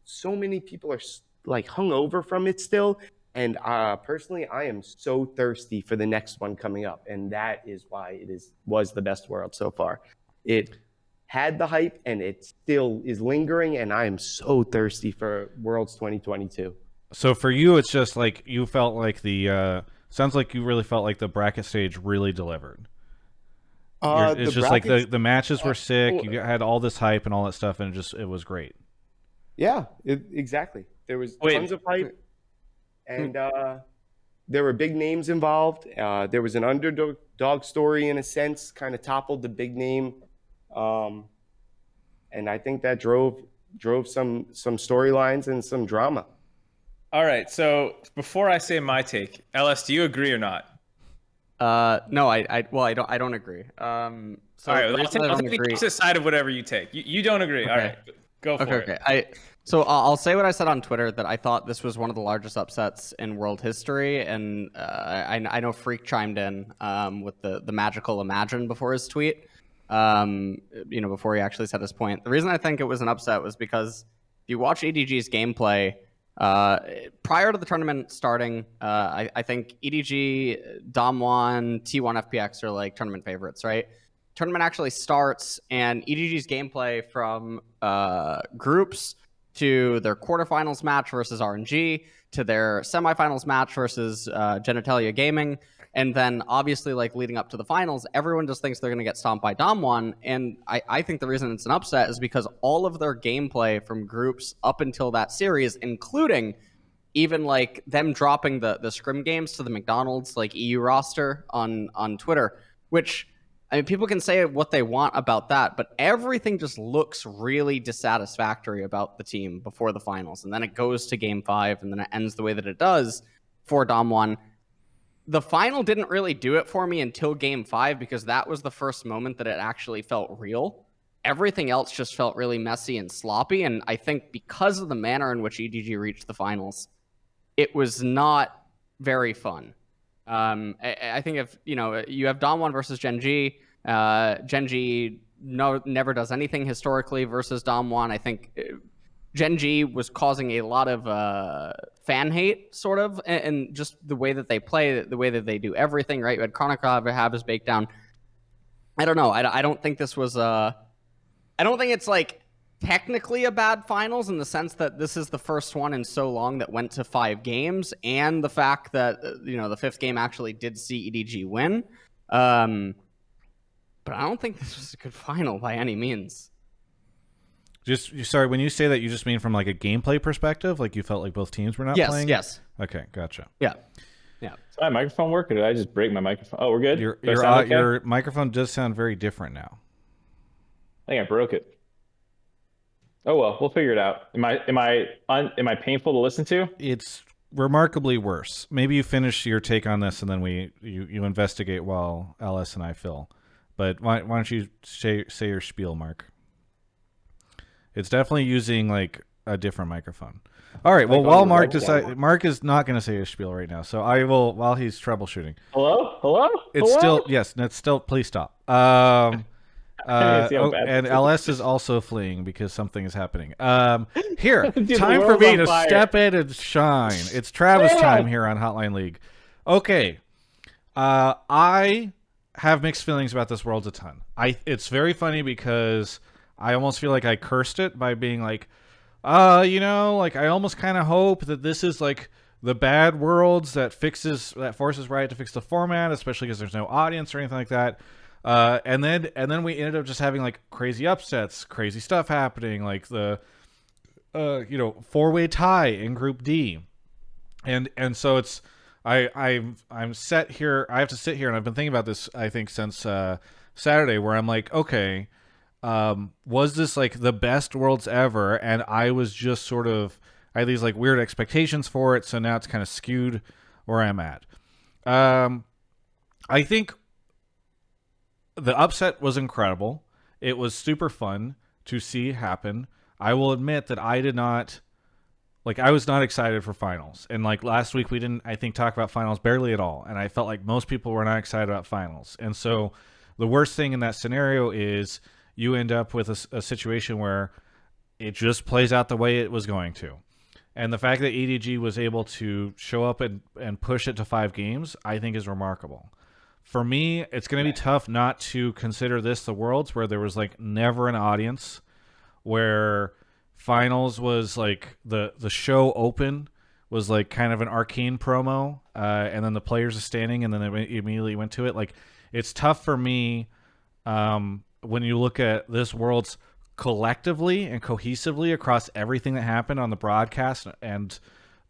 so many people are like hungover from it still. And personally, I am so thirsty for the next one coming up. And that is why it was the best World so far. It had the hype and it still is lingering. And I am so thirsty for Worlds 2022. So for you, it's just like you felt like sounds like you really felt like the bracket stage really delivered. It's just like the matches were sick. You had all this hype and all that stuff, and it was great. Yeah, exactly. There was tons of hype, and there were big names involved. There was an underdog story in a sense, kind of toppled the big name, and I think that drove some storylines and some drama. All right, so before I say my take, LS, do you agree or not? No, I don't agree. So all right, the reason I I'll don't take agree. the side of whatever you take. You don't agree. All right, go for it. Okay. So I'll say what I said on Twitter, that I thought this was one of the largest upsets in world history, and I know Freak chimed in with the magical Imagine before his tweet, before he actually said his point. The reason I think it was an upset was because if you watch EDG's gameplay, prior to the tournament starting, I think EDG, Damwon, T1 FPX are like tournament favorites, right? Tournament actually starts, and EDG's gameplay from groups to their quarterfinals match versus RNG, to their semifinals match versus Genitalia Gaming, and then obviously like leading up to the finals, everyone just thinks they're going to get stomped by Damwon. And I think the reason it's an upset is because all of their gameplay from groups up until that series, including even like them dropping the scrim games to the McDonald's like EU roster on Twitter, which, I mean, people can say what they want about that, but everything just looks really dissatisfactory about the team before the finals. And then it goes to game 5, and then it ends the way that it does for Damwon. The final didn't really do it for me until game 5, because that was the first moment that it actually felt real. Everything else just felt really messy and sloppy. And I think because of the manner in which EDG reached the finals, it was not very fun. I think if you have Damwon versus Gen.G, Gen.G never does anything historically versus Damwon. I think Gen.G was causing a lot of fan hate, sort of, and just the way that they play, the way that they do everything, right? You had Chronicov have his breakdown. I don't know. I don't think this was I don't think it's like technically a bad finals in the sense that this is the first one in so long that went to 5 games, and the fact that the 5th game actually did see EDG win. But I don't think this was a good final by any means. Sorry, when you say that, you just mean from like a gameplay perspective, like you felt like both teams were not playing? Yes. Okay, gotcha. Yeah. Does my microphone work, or did I just break my microphone? Oh, we're good. Your microphone does sound very different now. I think I broke it. Oh well, we'll figure it out. Am I painful to listen to? It's remarkably worse. Maybe you finish your take on this, and then you investigate while LS and I fill. But why don't you say your spiel, Mark? It's definitely using like a different microphone. All right. Well, while Mark is not going to say his spiel right now, so I will while he's troubleshooting. Hello. It's still yes. It's still. Please stop. And LS is also fleeing because something is happening. Here, Dude, time for me to step in and shine. It's Travis time here on Hotline League. Okay, I have mixed feelings about this Worlds a ton. It's very funny because I almost feel like I cursed it by being like, like I almost kind of hope that this is like the bad Worlds that forces Riot to fix the format, especially because there's no audience or anything like that. And then we ended up just having like crazy upsets, crazy stuff happening, like the 4-way tie in Group D, and so it's I'm set here. I have to sit here, and I've been thinking about this I think since Saturday, where I'm like, okay, was this like the best Worlds ever? And I was just sort of, I had these like weird expectations for it, so now it's kind of skewed where I'm at. I think the upset was incredible. It was super fun to see happen. I will admit that I was not excited for finals. And like last week, we didn't, I think, talk about finals barely at all. And I felt like most people were not excited about finals. And so the worst thing in that scenario is you end up with a situation where it just plays out the way it was going to. And the fact that EDG was able to show up and push it to 5 games, I think is remarkable. For me, it's going to be tough not to consider this the Worlds where there was like never an audience, where finals was like the show open was like kind of an Arcane promo, and then the players are standing, and then they immediately went to it. Like, it's tough for me when you look at this Worlds collectively and cohesively across everything that happened on the broadcast and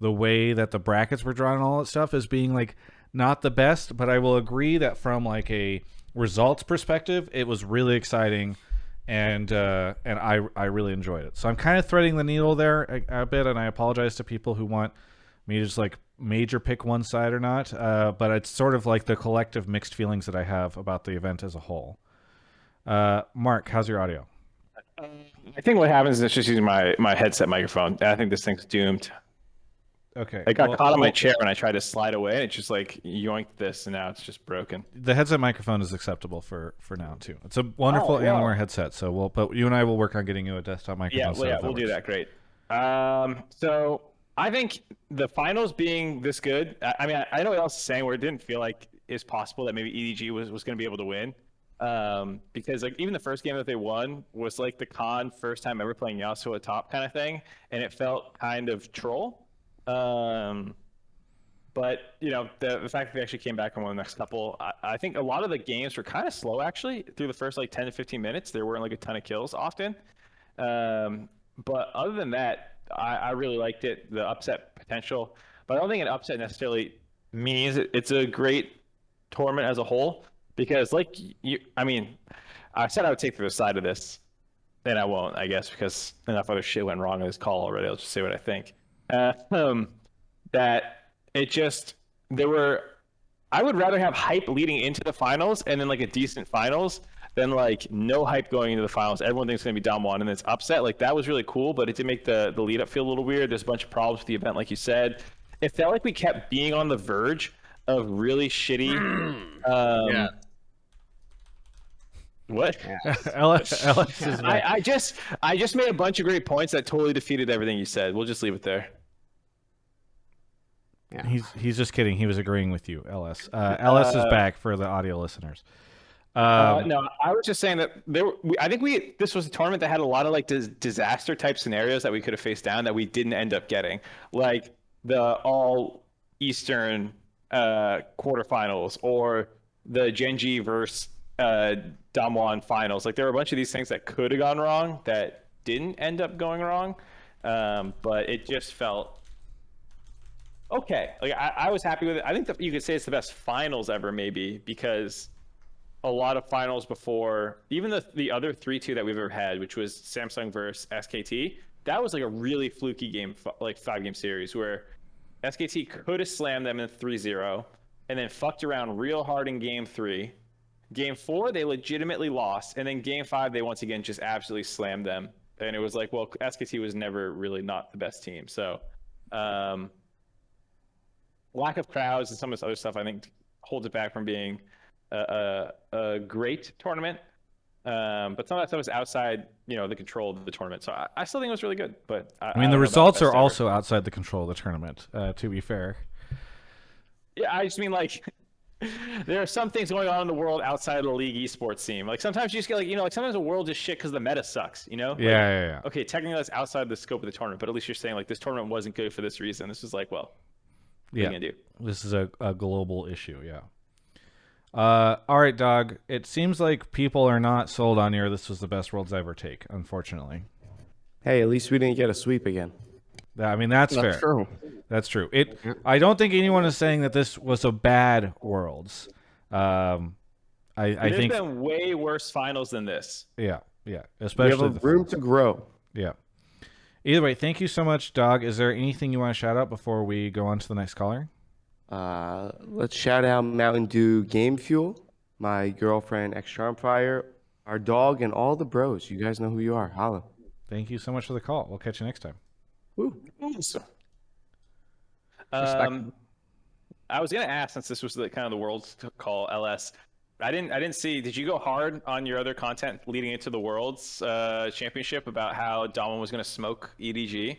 the way that the brackets were drawn and all that stuff as being like not the best. But I will agree that from like a results perspective, it was really exciting, and I really enjoyed it. So I'm kind of threading the needle there a bit, and I apologize to people who want me to just like major pick one side or not. But it's sort of like the collective mixed feelings that I have about the event as a whole. Mark, how's your audio? I think what happens is it's just using my headset microphone. I think this thing's doomed. Okay. I got caught on my chair when I tried to slide away, and it's just like yoinked this, and now it's just broken. The headset microphone is acceptable for now too. It's a wonderful Alienware headset. So but you and I will work on getting you a desktop microphone. Yeah, we'll do that. Great. So I think the finals being this good. I mean, I know what else is saying where it didn't feel like it's possible that maybe EDG was going to be able to win. Because like even the first game that they won was like the con first time ever playing Yasuo at top kind of thing, and it felt kind of troll. But you know, the fact that they actually came back and won the next couple, I think a lot of the games were kind of slow actually through the first like 10 to 15 minutes. There weren't like a ton of kills often. But other than that, I really liked it, the upset potential. But I don't think an upset necessarily means it's a great tournament as a whole, because like I mean, I said I would take the side of this, and I won't, I guess, because enough other shit went wrong in this call already. I'll just say what I think. That it just I would rather have hype leading into the finals and then like a decent finals than like no hype going into the finals. Everyone thinks it's gonna be Dom1 and it's upset. Like that was really cool, but it did make the lead up feel a little weird. There's a bunch of problems with the event, like you said. It felt like we kept being on the verge of really shitty. Yeah. What? Alex is back. I just made a bunch of great points that totally defeated everything you said. We'll just leave it there. Yeah. He's just kidding. He was agreeing with you, LS. LS is back for the audio listeners. No, I was just saying that I think this was a tournament that had a lot of like disaster type scenarios that we could have faced down that we didn't end up getting, like the all Eastern quarterfinals or the Genji versus Damwon finals. Like there were a bunch of these things that could have gone wrong that didn't end up going wrong, but it just felt okay. Like I was happy with it. I think that you could say it's the best finals ever, maybe, because a lot of finals before, even the other 3-2 that we've ever had, which was Samsung versus SKT, that was like a really fluky game, like 5-game series where SKT could have slammed them in 3-0 and then fucked around real hard in game 3. Game 4, they legitimately lost, and then game 5, they once again just absolutely slammed them. And it was like, well, SKT was never really not the best team. So lack of crowds and some of this other stuff, I think, holds it back from being a great tournament. But some of that stuff was outside, the control of the tournament. So I still think it was really good. But I mean, the results are also outside the control of the tournament, to be fair. Yeah, I just mean, like, there are some things going on in the world outside of the league esports scene. Like, sometimes you just get, like, sometimes the world is shit because the meta sucks, Like, Yeah. Okay, technically that's outside the scope of the tournament, but at least you're saying, like, this tournament wasn't good for this reason. This is like, well, what are you gonna do? This is a global issue, yeah. All right, dog. It seems like people are not sold on your "this was the best Worlds ever" take, unfortunately. Hey, at least we didn't get a sweep again. I mean, that's fair. True. That's true. I don't think anyone is saying that this was a bad Worlds. I There's think been way worse finals than this. Yeah. We Especially have room to grow. Yeah. Either way, thank you so much, Dog. Is there anything you want to shout out before we go on to the next caller? Let's shout out Mountain Dew Game Fuel, my girlfriend X Charmfire, our dog, and all the bros. You guys know who you are. Holla. Thank you so much for the call. We'll catch you next time. Woo. I was gonna ask, since this was the kind of the Worlds call, LS. I didn't see. Did you go hard on your other content leading into the Worlds Championship about how Dom1 was gonna smoke EDG?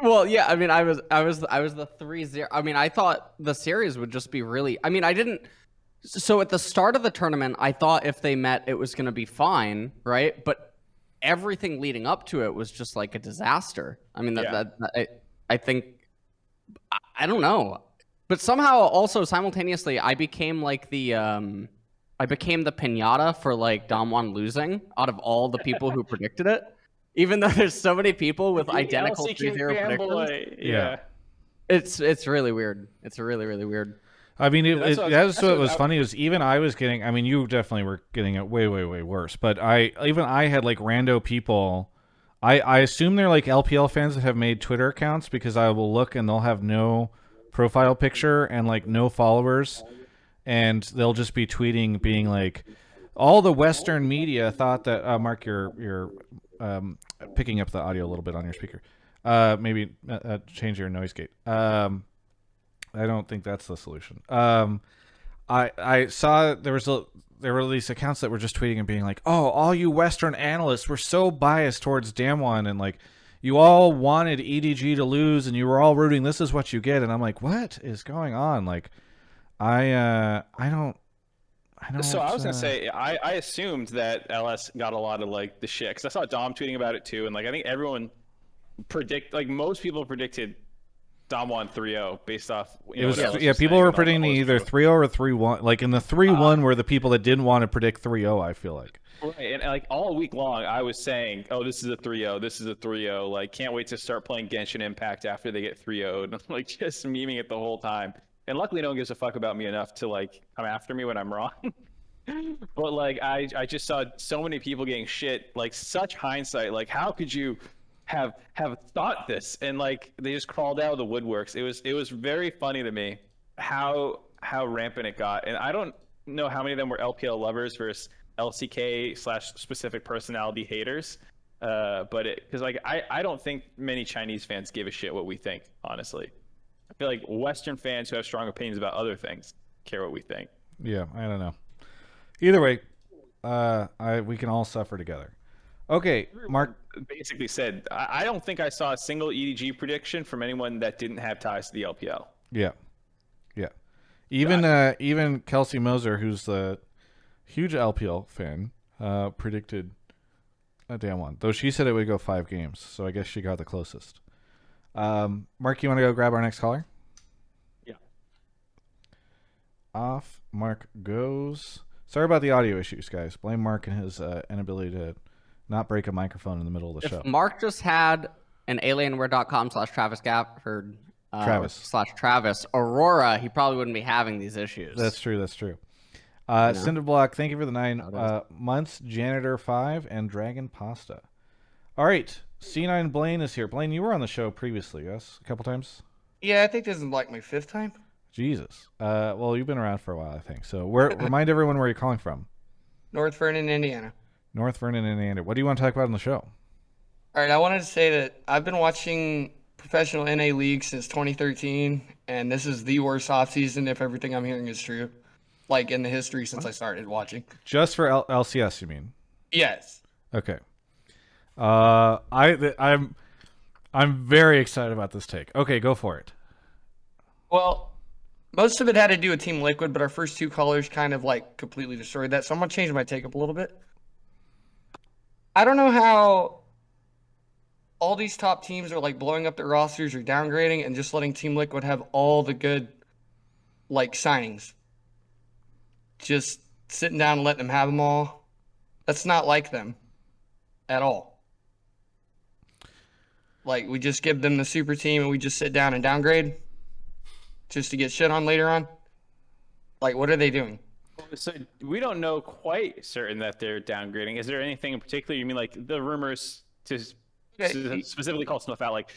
Well, yeah, I mean, I was the 3-0. I mean, I thought the series would just be really. I mean, I didn't. So at the start of the tournament, I thought if they met, it was going to be fine, right? But everything leading up to it was just like a disaster. I mean, I think, I don't know, but somehow also simultaneously, I became like the pinata for like Dom1 losing out of all the people who predicted it. Even though there's so many people with identical 3-0 predictions. Yeah. It's really weird. It's really, really weird. I mean, that's what was funny was even I was getting. I mean, you definitely were getting it way, way, way worse. But I had like rando people. I assume they're like LPL fans that have made Twitter accounts, because I will look and they'll have no profile picture and like no followers, and they'll just be tweeting, being like, all the Western media thought that. Mark, your picking up the audio a little bit on your speaker. Maybe change your noise gate. I don't think that's the solution. I saw there were these accounts that were just tweeting and being like, "Oh, all you Western analysts were so biased towards Damwon, and like you all wanted EDG to lose, and you were all rooting. This is what you get." And I'm like, "What is going on?" Like, I So I was gonna say, I assumed that LS got a lot of like the shit because I saw Dom tweeting about it too, and like I think everyone most people predicted Dom won 3-0 based off. It was what LS yeah. was People saying were and all predicting the host either crew. 3-0 or 3-1. Like in the 3-1 were the people that didn't want to predict 3-0. I feel like. Right, and like all week long, I was saying, "Oh, this is a 3-0. This is a 3-0. Like, can't wait to start playing Genshin Impact after they get 3-0'd." And like just memeing it the whole time. And luckily, no one gives a fuck about me enough to like come after me when I'm wrong. But like, I just saw so many people getting shit. Like, such hindsight. Like, how could you have thought this? And like, they just crawled out of the woodworks. It was very funny to me how rampant it got. And I don't know how many of them were LPL lovers versus LCK / specific personality haters, but because like I don't think many Chinese fans give a shit what we think. Honestly, I feel like Western fans who have strong opinions about other things care what we think. Yeah, I don't know. Either way, we can all suffer together. Okay, Mark. Basically said I don't think I saw a single EDG prediction from anyone that didn't have ties to the LPL. Yeah. Even Kelsey Moser, who's the huge LPL fan, predicted a damn one. Though she said it would go 5 games, so I guess she got the closest. Mark, you want to go grab our next caller? Yeah. Off. Mark goes. Sorry about the audio issues, guys. Blame Mark and his inability to not break a microphone in the middle of the show. If Mark just had an alienware.com/Travis Gafford /Travis Aurora, he probably wouldn't be having these issues. That's true. Cinderblock, thank you for the 9 months. Janitor 5 and Dragon Pasta. All right, C9 Blaine is here. Blaine, you were on the show previously, yes, a couple times. Yeah, I think this is like my 5th time. Jesus. Well, you've been around for a while, I think. So, remind everyone where you're calling from. North Vernon, Indiana. North Vernon, Indiana. What do you want to talk about on the show? All right, I wanted to say that I've been watching professional NA League since 2013, and this is the worst offseason if everything I'm hearing is true. Like in the history since I started watching. Just for LCS, you mean? Yes. Okay. I'm very excited about this take. Okay, go for it. Well, most of it had to do with Team Liquid, but our first 2 colors kind of like completely destroyed that. So I'm gonna change my take up a little bit. I don't know how all these top teams are like blowing up their rosters or downgrading and just letting Team Liquid have all the good like signings. Just sitting down and letting them have them all. That's not like them at all. Like, we just give them the super team and we just sit down and downgrade just to get shit on later on. Like, what are they doing? So we don't know quite certain that they're downgrading. Is there anything in particular? You mean like the rumors to specifically call stuff out, like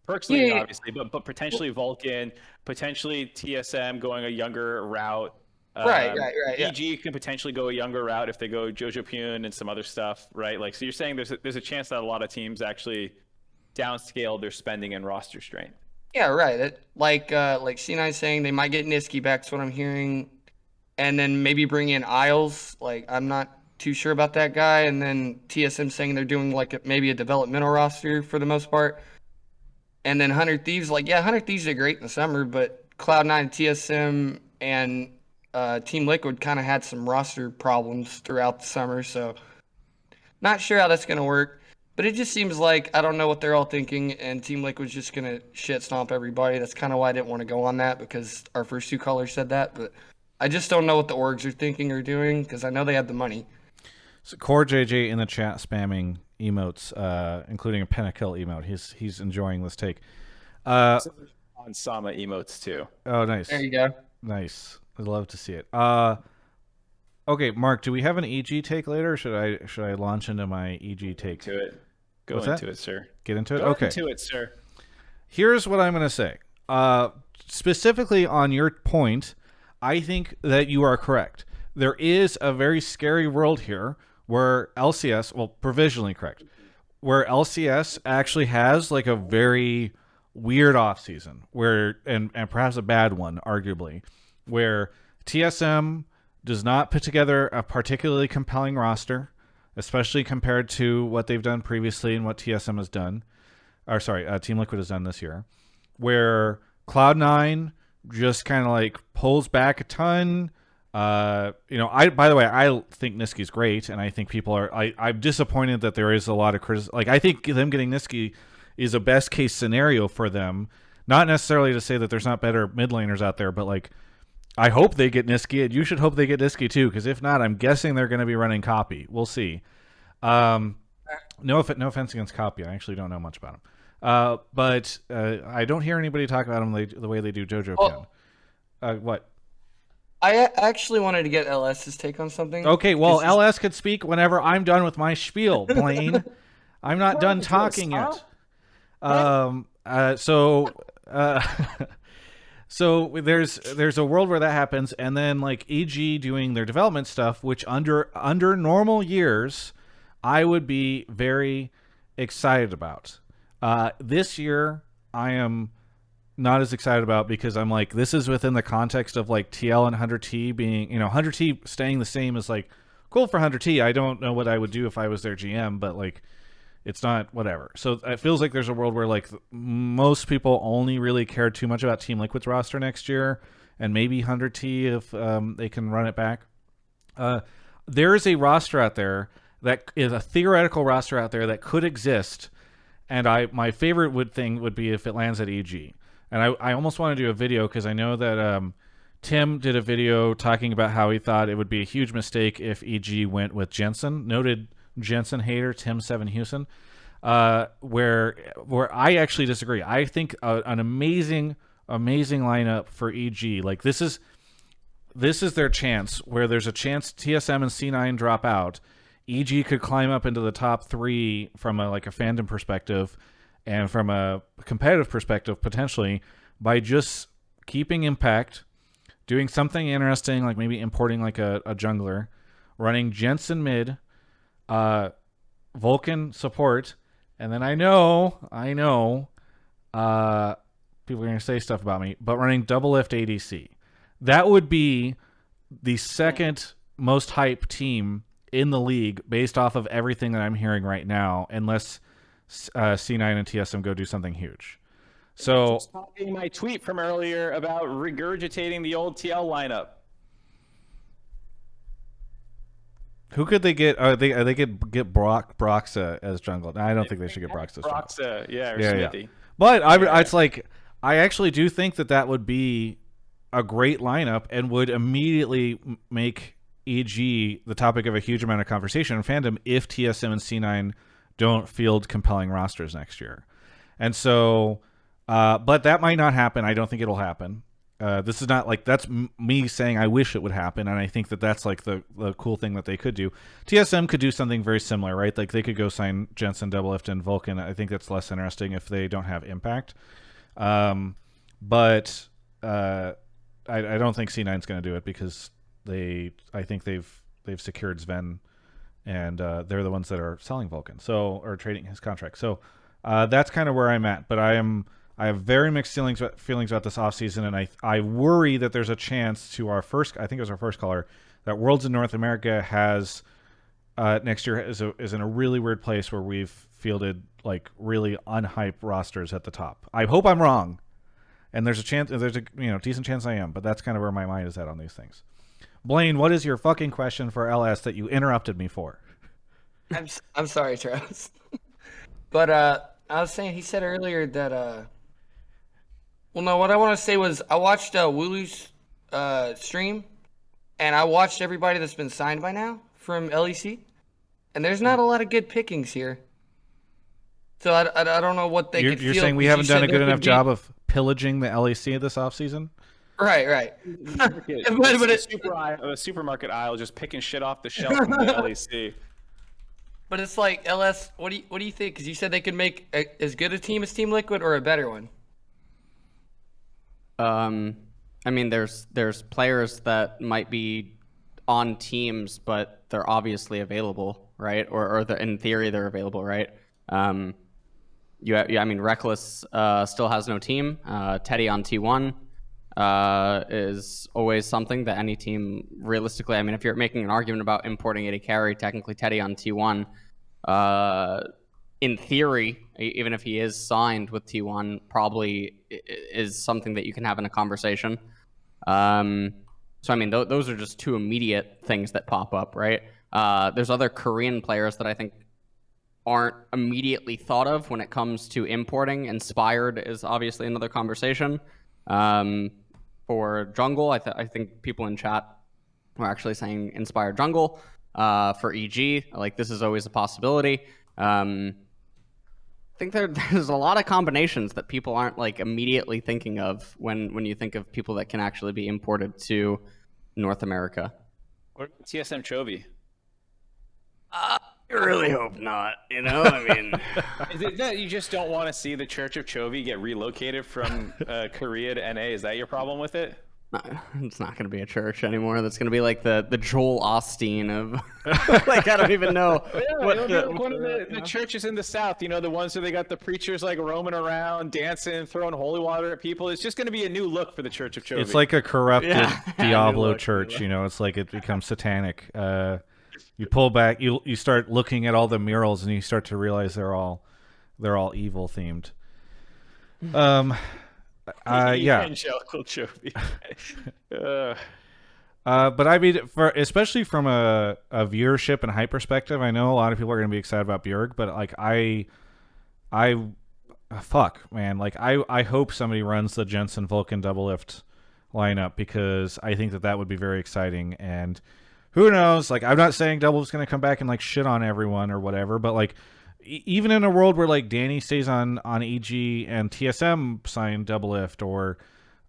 Perks League, obviously, but potentially Vulcan, potentially TSM going a younger route. Right. Yeah. EG can potentially go a younger route if they go Jojo Pyun and some other stuff, right? Like, so you're saying there's a chance that a lot of teams actually downscale their spending and roster strength. Yeah, right. Like C9 saying they might get Niski back. That's what I'm hearing, and then maybe bring in Isles. Like, I'm not too sure about that guy. And then TSM saying they're doing like maybe a developmental roster for the most part. And then 100 Thieves, like, yeah, 100 Thieves are great in the summer, but Cloud9, TSM, and Team Liquid kind of had some roster problems throughout the summer, so not sure how that's going to work. But it just seems like I don't know what they're all thinking, and Team Liquid's just going to shit stomp everybody. That's kind of why I didn't want to go on that, because our first 2 callers said that. But I just don't know what the orgs are thinking or doing, because I know they have the money. So Core JJ in the chat spamming emotes, including a Pentakill emote. He's enjoying this take. On Sama emotes too. Oh, nice. There you go. Nice. I'd love to see it. Okay, Mark, do we have an EG take later, or should I launch into my EG take? To it. Go What's into that? it, sir. Get into it? Go Okay. into it, sir. Here's what I'm going to say. Specifically on your point, I think that you are correct. There is a very scary world here where LCS, well, provisionally correct, where LCS actually has like a very weird offseason where, and perhaps a bad one, arguably, where TSM does not put together a particularly compelling roster, especially compared to what they've done previously and what TSM has done, or sorry, Team Liquid has done this year, where Cloud9 just kind of like pulls back a ton, By the way, I think Niski's great, and I think people are. I'm disappointed that there is a lot of criticism. Like, I think them getting Niski is a best case scenario for them. Not necessarily to say that there's not better mid laners out there, but like, I hope they get Niski, and you should hope they get Niski too, because if not, I'm guessing they're going to be running Copy. We'll see. No offense against Copy. I actually don't know much about him. But I don't hear anybody talk about him the way they do JoJo Ken. What? I actually wanted to get LS's take on something. Okay, well, LS could speak whenever I'm done with my spiel, Blaine. I'm not done talking yet. So there's a world where that happens, and then like EG doing their development stuff, which under normal years, I would be very excited about. This year, I am not as excited about, because I'm like, this is within the context of like TL and 100T being, 100T staying the same is like cool for 100T. I don't know what I would do if I was their GM, but like, it's not whatever. So it feels like there's a world where like most people only really care too much about Team Liquid's roster next year, and maybe 100T if they can run it back. There is a roster out there that is a theoretical roster out there that could exist, and my favorite thing would be if it lands at EG. And I almost want to do a video, because I know that Tim did a video talking about how he thought it would be a huge mistake if EG went with Jensen. Noted Jensen hater Tim7 Houston, where I actually disagree. I think an amazing lineup for EG. Like, this is their chance, where there's a chance TSM and C9 drop out. EG could climb up into the top 3 from a fandom perspective, and from a competitive perspective, potentially, by just keeping Impact, doing something interesting, like maybe importing like a jungler, running Jensen mid, Vulcan support, and then I know, people are going to say stuff about me, but running double lift ADC. That would be the second most hype team in the league based off of everything that I'm hearing right now, unless C9 and TSM go do something huge. So, just copying my tweet from earlier about regurgitating the old TL lineup. Who could they get? They could get Broxa as jungle. No, I don't think they should get Broxa as jungle. Broxa, or Yeah. Smithy. But it's like, I actually do think that would be a great lineup, and would immediately make EG the topic of a huge amount of conversation in fandom if TSM and C9 don't field compelling rosters next year. And so, but that might not happen. I don't think it'll happen. This is not like, that's me saying I wish it would happen, and I think that's like the cool thing that they could do. TSM could do something very similar, right? Like, they could go sign Jensen, Doublelift, and Vulcan. I think that's less interesting if they don't have Impact. But I don't think C9's going to do it, because I think they've secured Sven, and they're the ones that are selling Vulcan, or trading his contract. So that's kind of where I'm at. But I have very mixed feelings about this offseason, and I worry that there's a chance to I think it was our first caller, that Worlds in North America has next year is in a really weird place, where we've fielded like really unhyped rosters at the top. I hope I'm wrong, and there's a decent chance I am, but that's kind of where my mind is at on these things. Blaine, what is your fucking question for LS that you interrupted me for? I'm sorry, Travis. But I was saying, he said earlier that well, no, what I want to say was, I watched Wooloo's stream, and I watched everybody that's been signed by now from LEC, and there's not a lot of good pickings here. So I don't know what they could feel. You're saying we haven't done a good enough job of pillaging the LEC this offseason? Right. but it's a supermarket aisle just picking shit off the shelf from the LEC. But it's like, LS, what do you think? Because you said they could make as good a team as Team Liquid, or a better one. I mean, there's players that might be on teams, but they're obviously available, right? Or in theory they're available, right? I mean, Reckless still has no team. Teddy on T1 is always something that any team, realistically, I mean, if you're making an argument about importing AD carry, technically Teddy on T1, in theory, even if he is signed with T1, probably is something that you can have in a conversation. So, I mean, those are just two immediate things that pop up, right? There's other Korean players that I think aren't immediately thought of when it comes to importing. Inspired is obviously another conversation. For jungle, I think people in chat were actually saying Inspired jungle. For EG, like, this is always a possibility. I think there's a lot of combinations that people aren't like immediately thinking of when you think of people that can actually be imported to North America. What about TSM Chovy? I really hope not. You know, I mean, Is it that you just don't want to see the Church of Chovy get relocated from Korea to NA? Is that your problem with it? it's not going to be a church anymore. That's going to be like the Joel Osteen of like, I don't even know. It'll be like one of the churches in the South, you know, the ones where they got the preachers like roaming around, dancing, throwing holy water at people. It's just going to be a new look for the Church of Chovy. It's like a corrupted New Diablo look, church, you know. It's like it becomes satanic. You pull back, you start looking at all the murals, and you start to realize they're all evil themed. Yeah. Evangelical Chovy. But I mean, especially from a viewership and hype perspective, I know a lot of people are going to be excited about Bjerg, but like fuck, man, like I hope somebody runs the Jensen Vulcan double lift lineup, because I think that would be very exciting. And who knows? Like, I'm not saying double lift's going to come back and like shit on everyone or whatever, but like, even in a world where like Danny stays on EG and TSM sign double lift or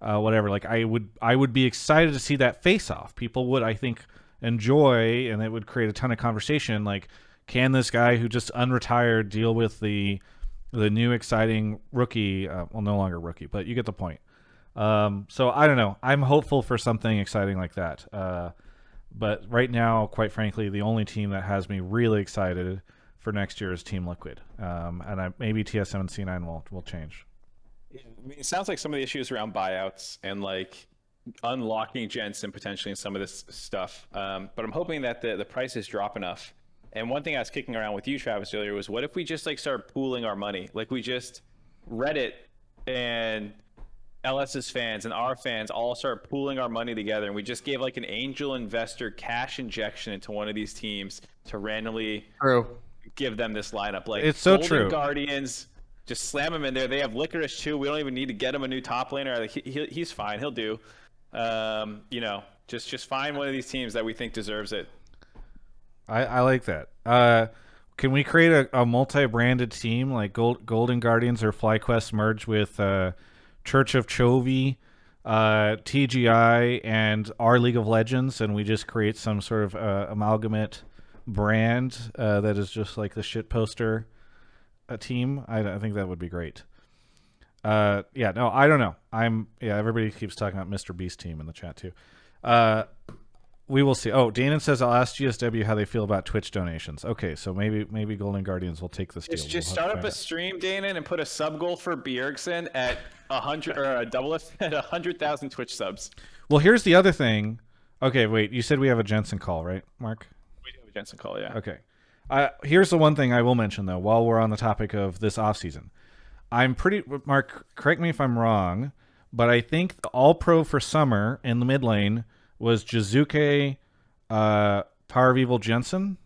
whatever, like I would be excited to see that face off. People would, I think, enjoy, and it would create a ton of conversation. Like, can this guy who just unretired deal with the new exciting rookie? Well, no longer rookie, but you get the point. So I don't know. I'm hopeful for something exciting like that. But right now, quite frankly, the only team that has me really excited for next year is Team Liquid, and maybe TSM and C9 will change. I mean, it sounds like some of the issues around buyouts and like unlocking Jensen potentially in some of this stuff. But I'm hoping that the prices drop enough. And one thing I was kicking around with you, Travis, earlier was, what if we just like start pooling our money? Like, we just Reddit and LS's fans and our fans all start pooling our money together, and we just gave like an angel investor cash injection into one of these teams to randomly give them this lineup. Like, it's so Golden true. Guardians, just slam him in there. They have Licorice too. We don't even need to get him a new top laner. Like, he's fine. He'll do. You know, just find one of these teams that we think deserves it. I like that. Can we create a multi-branded team, like Golden Guardians or FlyQuest merge with Church of Chovy, TGI, and our League of Legends, and we just create some sort of amalgamate brand that is just like the shit poster team? I think that would be great. Yeah, no, I don't know. Everybody keeps talking about Mr. Beast team in the chat too. We will see. Oh, Danon says, I'll ask GSW how they feel about Twitch donations. Okay, so maybe Golden Guardians will take this deal. Just start up a stream, Danon, and put a sub goal for Bjergsen at 100, or a double at 100,000 Twitch subs. Well, here's the other thing. Okay, wait. You said we have a Jensen call, right, Mark? We do have a Jensen call, yeah. Okay. Here's the one thing I will mention, though, while we're on the topic of this offseason. Mark, correct me if I'm wrong, but I think the All-Pro for summer in the mid lane was JKJuicyKim, Power of Evil, Jensen?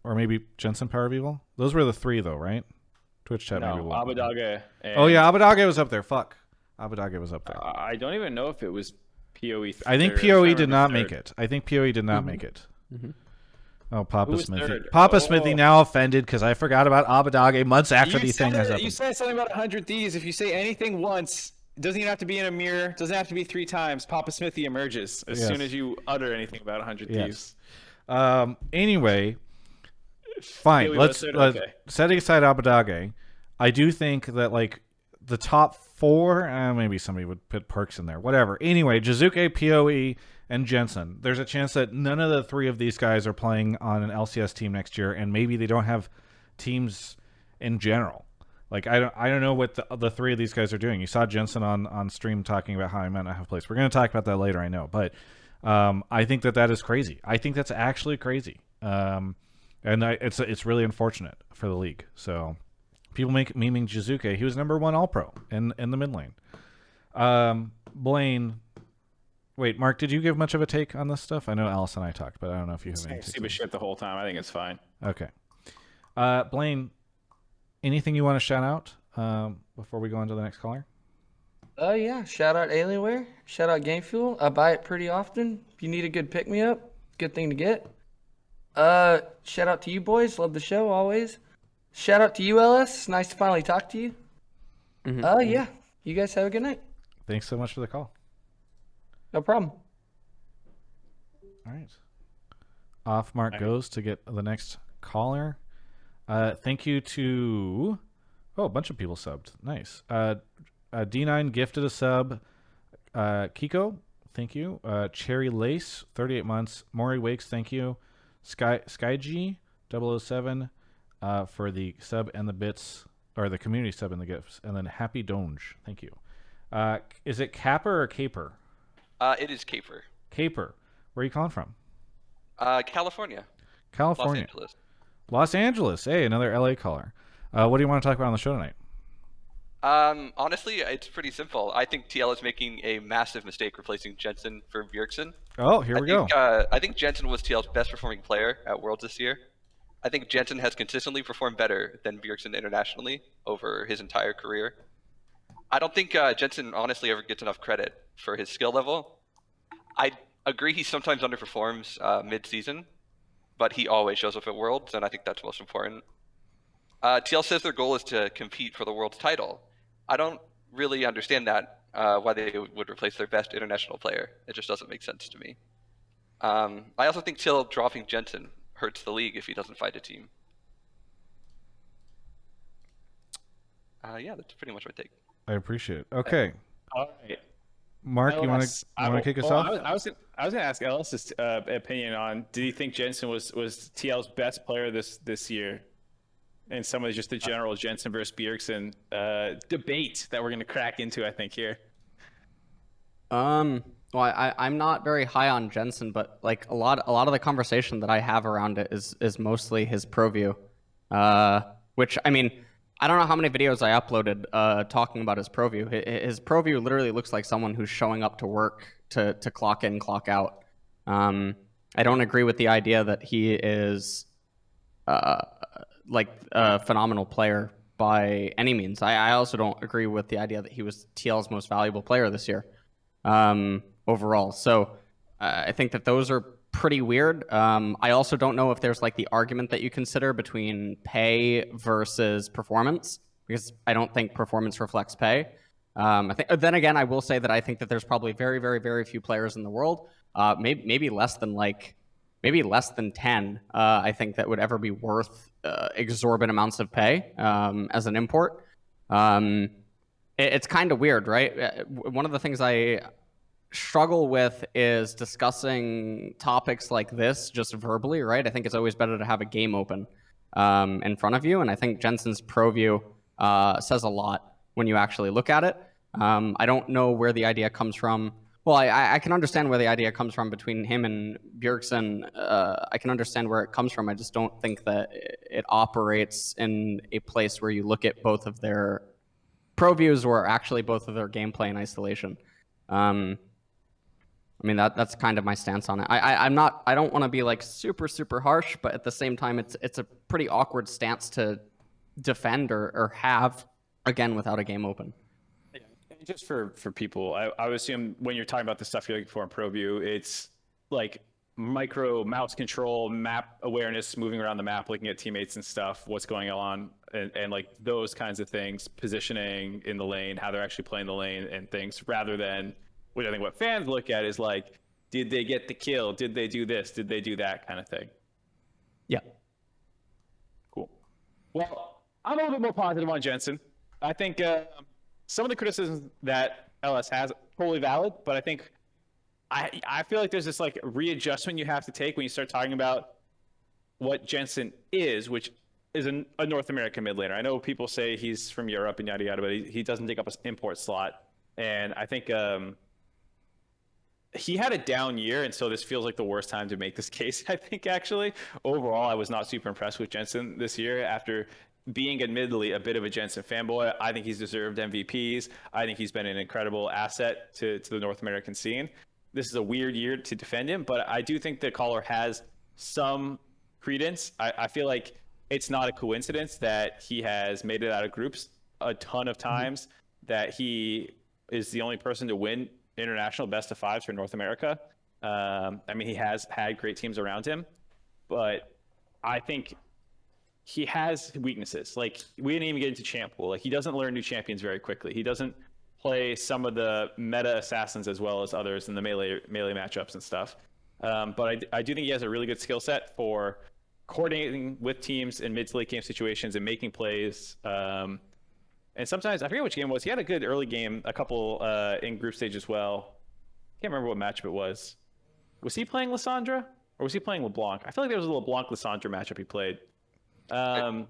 Or maybe Jensen, Power of Evil? Those were the three, though, right? Twitch chat maybe. Abadaga. Oh, yeah, Abadaga was up there. Fuck. Abadaga was up there. I don't even know if it was PoE. I think PoE did not make it. make it. Mm-hmm. Oh, Papa Who was Smithy. third? Papa Smithy now offended because I forgot about Abadaga months after these things has You happened. said something about 100 Thieves. If you say anything once, it doesn't even have to be in a mirror. Doesn't have to be 3 times. Papa Smithy emerges as soon as you utter anything about 100 Thieves. Anyway, fine. Let's setting aside Abadaga. I do think that like the top 4, maybe somebody would put Perks in there. Whatever. Anyway, JKJuicyKim, PoE, and Jensen. There's a chance that none of the 3 of these guys are playing on an LCS team next year, and maybe they don't have teams in general. Like, I don't know what the 3 of these guys are doing. You saw Jensen on stream talking about how he might not have place. We're going to talk about that later, I know. But I think that is crazy. I think that's actually crazy. And it's really unfortunate for the league. So people memeing JKJuicyKim. He was #1 All-Pro in the mid lane. Blaine, Wait, Mark, did you give much of a take on this stuff? I know Alice and I talked, but I don't know if you have any takes. Stupid shit the whole time. I think it's fine. Okay. Blaine, anything you want to shout out before we go on to the next caller? Yeah. Shout out Alienware. Shout out Game Fuel. I buy it pretty often. If you need a good pick me up, good thing to get. Shout out to you boys. Love the show always. Shout out to you, LS. It's nice to finally talk to you. Yeah. You guys have a good night. Thanks so much for the call. No problem. All right. Off Mark goes to get the next caller. Thank you to a bunch of people subbed. Nice. D9 gifted a sub. Kiko, thank you. Cherry Lace, 38 months. Maury Wakes, thank you. SkyG 007 for the sub and the bits, or the community sub and the gifts. And then Happy Donge, thank you. Is it Kaper or Kaper? It is Kaper. Kaper. Where are you calling from? California. California. Los Angeles. Los Angeles. Hey, another LA caller. What do you want to talk about on the show tonight? Honestly, it's pretty simple. I think TL is making a massive mistake replacing Jensen for Bjergsen. Oh, here we go. I think Jensen was TL's best performing player at Worlds this year. I think Jensen has consistently performed better than Bjergsen internationally over his entire career. I don't think Jensen honestly ever gets enough credit for his skill level. I agree he sometimes underperforms mid-season, but he always shows up at Worlds, and I think that's most important. TL says their goal is to compete for the World's title. I don't really understand that, why they would replace their best international player. It just doesn't make sense to me. I also think TL dropping Jensen hurts the league if he doesn't fight a team. Yeah, that's pretty much my take. I appreciate it. Okay. All right. Mark, you want to kick us off? I was gonna ask Ellis's opinion on. Do you think Jensen was TL's best player this year? And some of just the general Jensen versus Bjergsen debate that we're gonna crack into, I think here. Well, I'm not very high on Jensen, but like a lot of the conversation that I have around it is mostly his pro view, which I mean. I don't know how many videos I uploaded talking about his pro view. His pro view literally looks like someone who's showing up to work to clock in, clock out. I don't agree with the idea that he is like a phenomenal player by any means. I also don't agree with the idea that he was TL's most valuable player this year overall. So I think that those are pretty weird. I also don't know if there's like the argument that you consider between pay versus performance, because I don't think performance reflects pay. I think. Then again, I will say that I think that there's probably very, very, very few players in the world, maybe less than 10. I think that would ever be worth exorbitant amounts of pay as an import. It's kind of weird, right? One of the things I struggle with is discussing topics like this just verbally, right? I think it's always better to have a game open in front of you, and I think Jensen's pro view says a lot when you actually look at it. I don't know where the idea comes from. Well, I can understand where the idea comes from between him and Bjergsen. I can understand where it comes from. I just don't think that it operates in a place where you look at both of their pro views or actually both of their gameplay in isolation. I mean, that's kind of my stance on it. I don't want to be like super harsh, but at the same time, it's a pretty awkward stance to defend or have, again, without a game open. Yeah. Just for people, I would assume when you're talking about the stuff you're looking for in ProView, it's like micro mouse control, map awareness, moving around the map, looking at teammates and stuff, what's going on, and like those kinds of things, positioning in the lane, how they're actually playing the lane and things, rather than, which I think what fans look at is like, did they get the kill? Did they do this? Did they do that kind of thing? Yeah. Cool. Well, I'm a little bit more positive on Jensen. I think some of the criticisms that LS has totally valid, but I think I feel like there's this like readjustment you have to take when you start talking about what Jensen is, which is a North American mid laner. I know people say he's from Europe and yada yada, but he doesn't take up an import slot, and I think he had a down year, and so this feels like the worst time to make this case. I think actually overall I was not super impressed with Jensen this year after being admittedly a bit of a Jensen fanboy. I think he's deserved MVPs. I think he's been an incredible asset to the North American scene. this is a weird year to defend him, but I do think the caller has some credence. I feel like it's not a coincidence that he has made it out of groups a ton of times, that he is the only person to win international best of fives for North America. I mean, he has had great teams around him, but I think he has weaknesses. Like, we didn't even get into champ pool. Like, he doesn't learn new champions very quickly. He doesn't play some of the meta assassins as well as others in the melee matchups and stuff. But I do think he has a really good skill set for coordinating with teams in mid to late game situations and making plays. And sometimes, I forget which game it was, he had a good early game, a couple in group stage as well. Can't remember what matchup it was. Was he playing Lissandra or was he playing LeBlanc? I feel like there was a LeBlanc Lissandra matchup he played. I mean,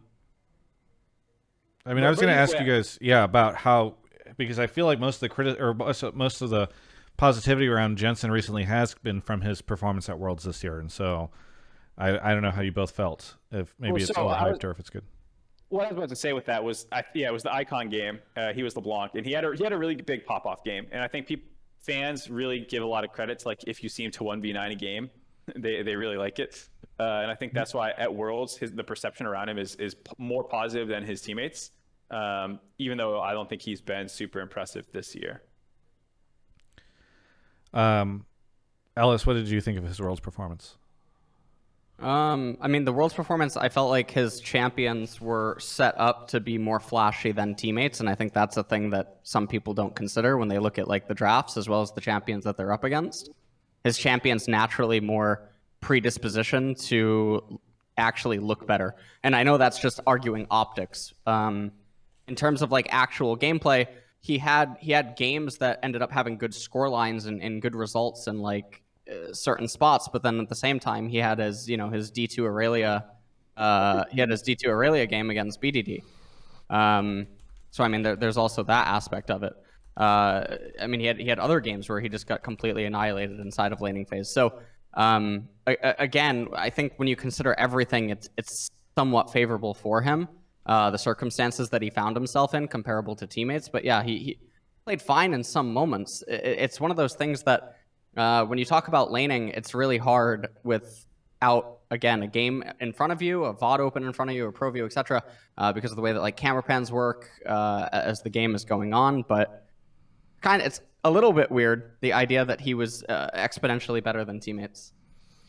I was going to ask you guys, about how, because I feel like most of the most of the positivity around Jensen recently has been from his performance at Worlds this year, and so I don't know how you both felt. If maybe it's overhyped or if it's good. What I was about to say with that was, it was the Icon game. He was LeBlanc, and he had a really big pop off game, and I think fans really give a lot of credit to, like, if you see him to 1v9 a game, they really like it. And I think that's why at Worlds, the perception around him is more positive than his teammates, even though I don't think he's been super impressive this year. Ellis, what did you think of his Worlds performance? I mean, the Worlds performance, I felt like his champions were set up to be more flashy than teammates, and I think that's a thing that some people don't consider when they look at, like, the drafts as well as the champions that they're up against. His champions naturally more predisposition to actually look better, and I know that's just arguing optics. In terms of, like, actual gameplay, he had games that ended up having good score lines and good results in, like, certain spots, but then at the same time he had his his D2 Aurelia game against BDD. So I mean, there's also that aspect of it. I mean, he had other games where he just got completely annihilated inside of laning phase. So again, I think when you consider everything, it's somewhat favorable for him. The circumstances that he found himself in, comparable to teammates. But yeah, he played fine in some moments. It's one of those things that when you talk about laning, it's really hard without, again, a game in front of you, a VOD open in front of you, a ProView, etc., because of the way that, like, camera pans work as the game is going on. But it's a little bit weird, the idea that he was exponentially better than teammates.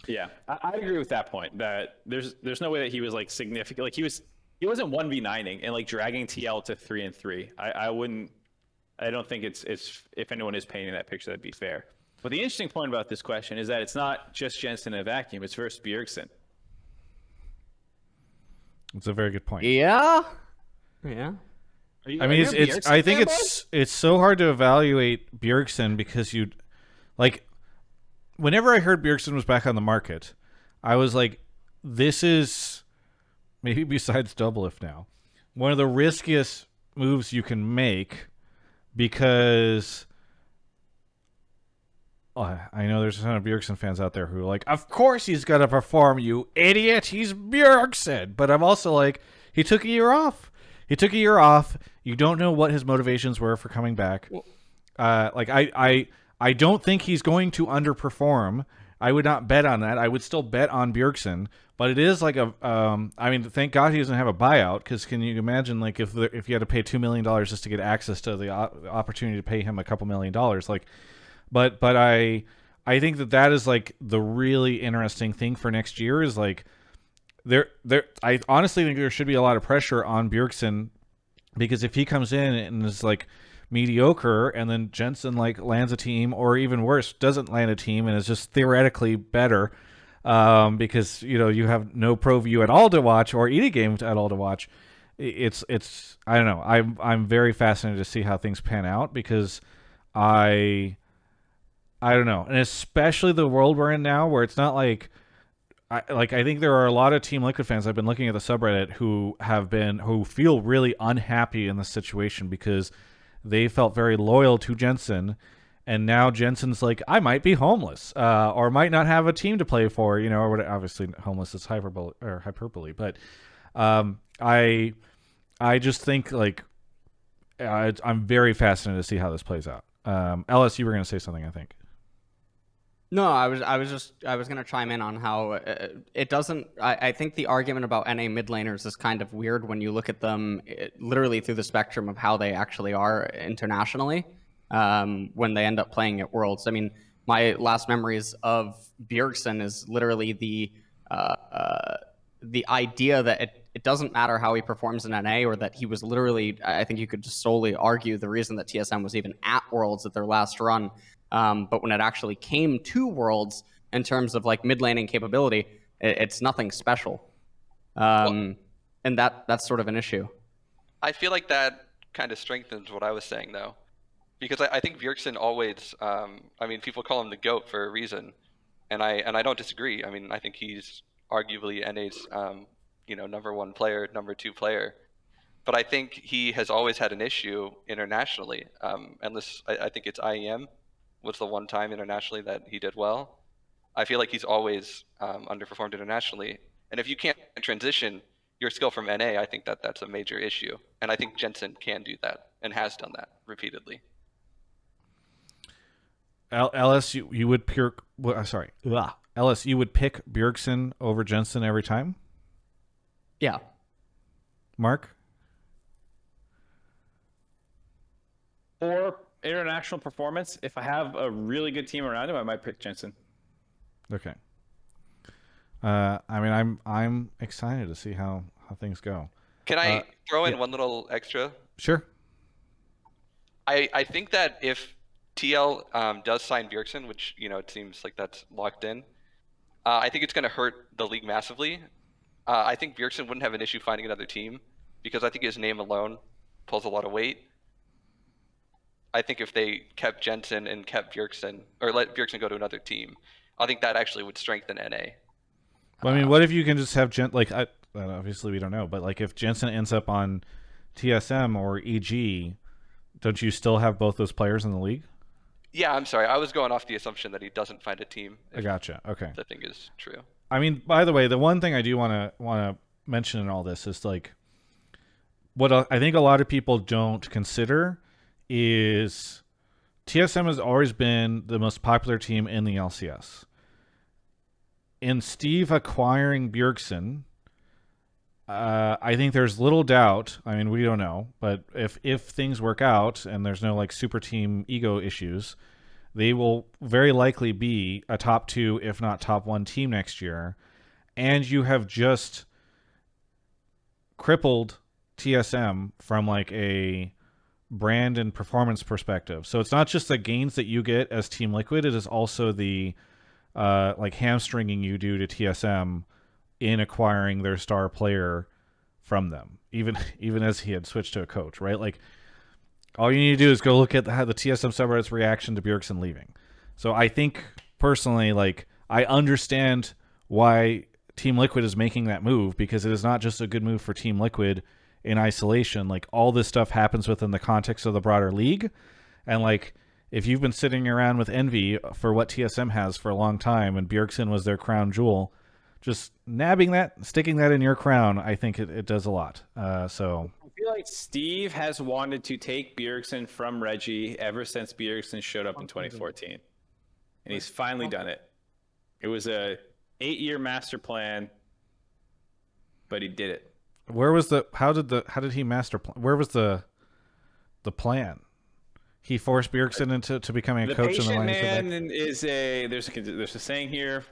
Yeah, I agree with that point. That there's no way that he was, like, significant. Like, he wasn't 1v9ing and, like, dragging TL to 3-3. I don't think it's if anyone is painting that picture, that'd be fair. But the interesting point about this question is that it's not just Jensen in a vacuum. It's versus Bjergsen. It's a very good point. Yeah. I mean, I think it's so hard to evaluate Bjergsen because whenever I heard Bjergsen was back on the market, I was like, this is, maybe besides Doublelift now, one of the riskiest moves you can make, because I know there's a ton of Bjergsen fans out there who are like, of course he's going to perform, you idiot. He's Bjergsen. But I'm also like, he took a year off. You don't know what his motivations were for coming back. I don't think he's going to underperform. I would not bet on that. I would still bet on Bjergsen. But it is like I mean, thank God he doesn't have a buyout, because can you imagine, like, if you had to pay $2 million just to get access to the opportunity to pay him a couple $1 million, like. But I think that is, like, the really interesting thing for next year is, like, I honestly think there should be a lot of pressure on Bjergsen, because if he comes in and is, like, mediocre, and then Jensen, like, lands a team, or even worse, doesn't land a team and is just theoretically better, because you have no pro view at all to watch, or any game at all to watch, it's I don't know. I'm very fascinated to see how things pan out, because I don't know, and especially the world we're in now, where it's not like, I think there are a lot of Team Liquid fans. I've been looking at the subreddit who feel really unhappy in this situation, because they felt very loyal to Jensen, and now Jensen's like, I might be homeless, or might not have a team to play for, or what? Obviously, homeless is hyperbole, but I just think, like, I'm very fascinated to see how this plays out. Ellis, you were going to say something, I think. No, I was gonna chime in on how it doesn't. I think the argument about NA mid laners is kind of weird when you look at them literally through the spectrum of how they actually are internationally. When they end up playing at Worlds, I mean, my last memories of Bjergsen is literally the idea that it doesn't matter how he performs in NA, or that he was literally. I think you could just solely argue the reason that TSM was even at Worlds at their last run. But when it actually came to Worlds in terms of like mid laning capability, it's nothing special. And that's sort of an issue. I feel like that kind of strengthens what I was saying, though, because I think Bjergsen always. I mean, people call him the GOAT for a reason, and I don't disagree. I mean, I think he's arguably NA's number one player, number two player. But I think he has always had an issue internationally. Unless I think it's IEM was the one time internationally that he did well. I feel like he's always underperformed internationally. And if you can't transition your skill from NA, I think that's a major issue. And I think Jensen can do that and has done that repeatedly. LS, you would LS, you would pick Bjergsen over Jensen every time? Yeah. Mark? For international performance, if I have a really good team around him, I might pick Jensen. Okay. I mean, I'm excited to see how things go. Can I throw in one little extra? Sure. I think that if TL does sign Bjergsen, which it seems like that's locked in, I think it's going to hurt the league massively. I think Bjergsen wouldn't have an issue finding another team because I think his name alone pulls a lot of weight. I think if they kept Jensen and kept Bjergsen, or let Bjergsen go to another team, I think that actually would strengthen NA. Well, I mean, what if you can just have obviously we don't know, but like if Jensen ends up on TSM or EG, don't you still have both those players in the league? Yeah, I'm sorry. I was going off the assumption that he doesn't find a team. I gotcha. Okay. The thing is true. I mean, by the way, the one thing I do want to mention in all this is like what I think a lot of people don't consider is TSM has always been the most popular team in the LCS. In Steve acquiring Bjergsen, I think there's little doubt. I mean, we don't know, but if things work out and there's no like super team ego issues, they will very likely be a top 2, if not top 1 team next year. And you have just crippled TSM from like a brand and performance perspective. So it's not just the gains that you get as Team Liquid, it is also the like hamstringing you do to TSM in acquiring their star player from them, even as he had switched to a coach, right? Like all you need to do is go look at the TSM subreddit's reaction to Bjergsen leaving. So I think personally, like I understand why Team Liquid is making that move, because it is not just a good move for Team Liquid in isolation. Like all this stuff happens within the context of the broader league, and like if you've been sitting around with envy for what TSM has for a long time and Bjergsen was their crown jewel, just nabbing that, sticking that in your crown, I think it does a lot. So I feel like Steve has wanted to take Bjergsen from Reggie ever since Bjergsen showed up in 2014, and he's finally done it. It was a 8-year master plan, but he did it. Where was how did he master plan? Where was the plan? He forced Bjergsen into becoming a coach in the patient line. man is there's a saying here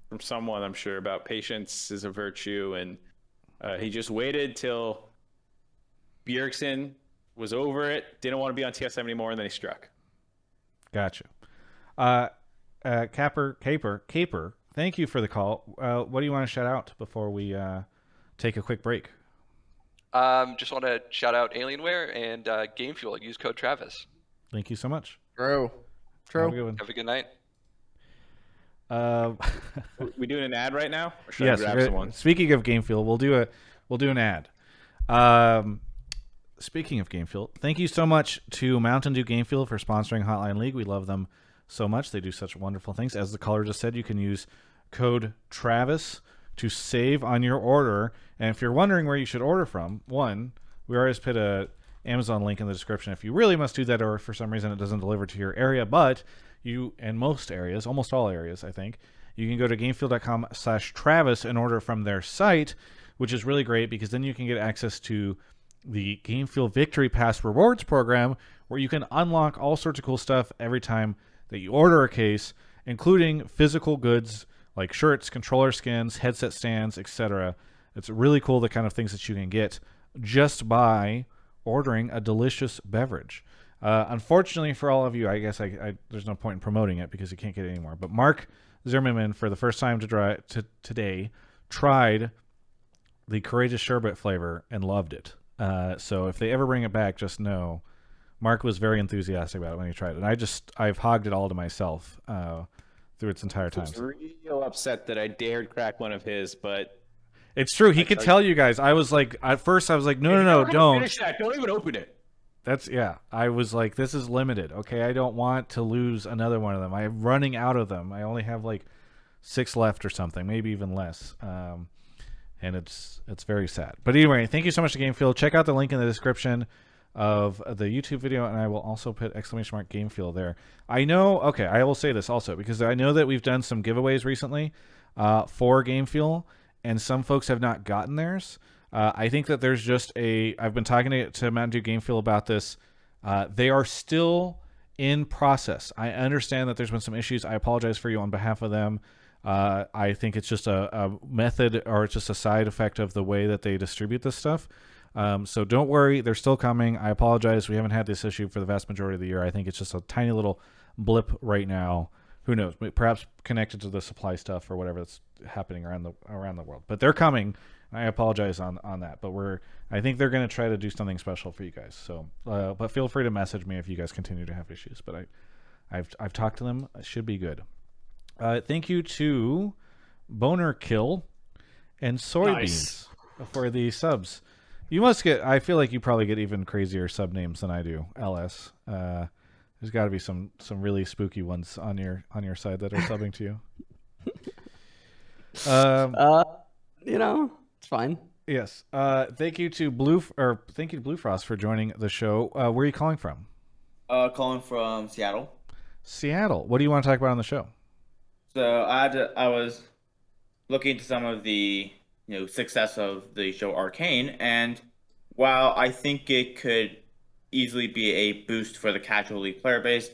from someone, I'm sure, about patience is a virtue, and he just waited till Bjergsen was over it, didn't want to be on TSM anymore, and then he struck. Gotcha. Kaper, thank you for the call. What do you want to shout out before we take a quick break? Just want to shout out Alienware and Game Fuel. Use code Travis. Thank you so much. True. Have a good one. Have a good night. We doing an ad right now? Or should Yes. I grab someone? Speaking of Game Fuel, we'll do an ad. Speaking of Game Fuel, thank you so much to Mountain Dew Game Fuel for sponsoring Hotline League. We love them so much. They do such wonderful things. As the caller just said, you can use code Travis to save on your order. And if you're wondering where you should order from, one, we always put a Amazon link in the description if you really must do that, or if for some reason it doesn't deliver to your area. But you, in most areas, almost all areas, I think, you can go to gamefield.com/Travis and order from their site, which is really great because then you can get access to the Gamefield Victory Pass rewards program, where you can unlock all sorts of cool stuff every time that you order a case, including physical goods like shirts, controller skins, headset stands, etc. It's really cool, the kind of things that you can get just by ordering a delicious beverage. Unfortunately for all of you, I guess there's no point in promoting it because you can't get it anymore. But Mark Zimmerman, for the first time today, tried the Courageous Sherbet flavor and loved it. So if they ever bring it back, just know Mark was very enthusiastic about it when he tried it. And I've hogged it all to myself through its entire time. I was real upset that I dared crack one of his, but it's true. He could tell you guys. I was like, at first I was like, no, don't. Finish that. Don't even open it. I was like, this is limited. Okay, I don't want to lose another one of them. I'm running out of them. I only have like 6 left or something, maybe even less. And it's very sad. But anyway, thank you so much to Gamefield. Check out the link in the description of the YouTube video, and I will also put !Gamefield there. I will say this also, because I know that we've done some giveaways recently for Gamefield, and some folks have not gotten theirs. I think that there's just I've been talking to Mountain Dew Gamefield about this. They are still in process. I understand that there's been some issues. I apologize for you on behalf of them. I think it's just a method, or it's just a side effect of the way that they distribute this stuff. So don't worry, they're still coming. I apologize. We haven't had this issue for the vast majority of the year. I think it's just a tiny little blip right now. Who knows? Perhaps connected to the supply stuff or whatever that's happening around the world. But they're coming. I apologize on that. But I think they're going to try to do something special for you guys. So, but feel free to message me if you guys continue to have issues. But I've talked to them. It should be good. Thank you to Boner Kill and Soybeans for the subs. You must get. I feel like you probably get even crazier sub names than I do. LS. There's got to be some really spooky ones on your side that are subbing to you. It's fine. Yes. Thank you to Bluefrost for joining the show. Where are you calling from? Calling from Seattle. Seattle. What do you want to talk about on the show? So I was looking into some of the success of the show Arcane, and while I think it could easily be a boost for the casual league player base,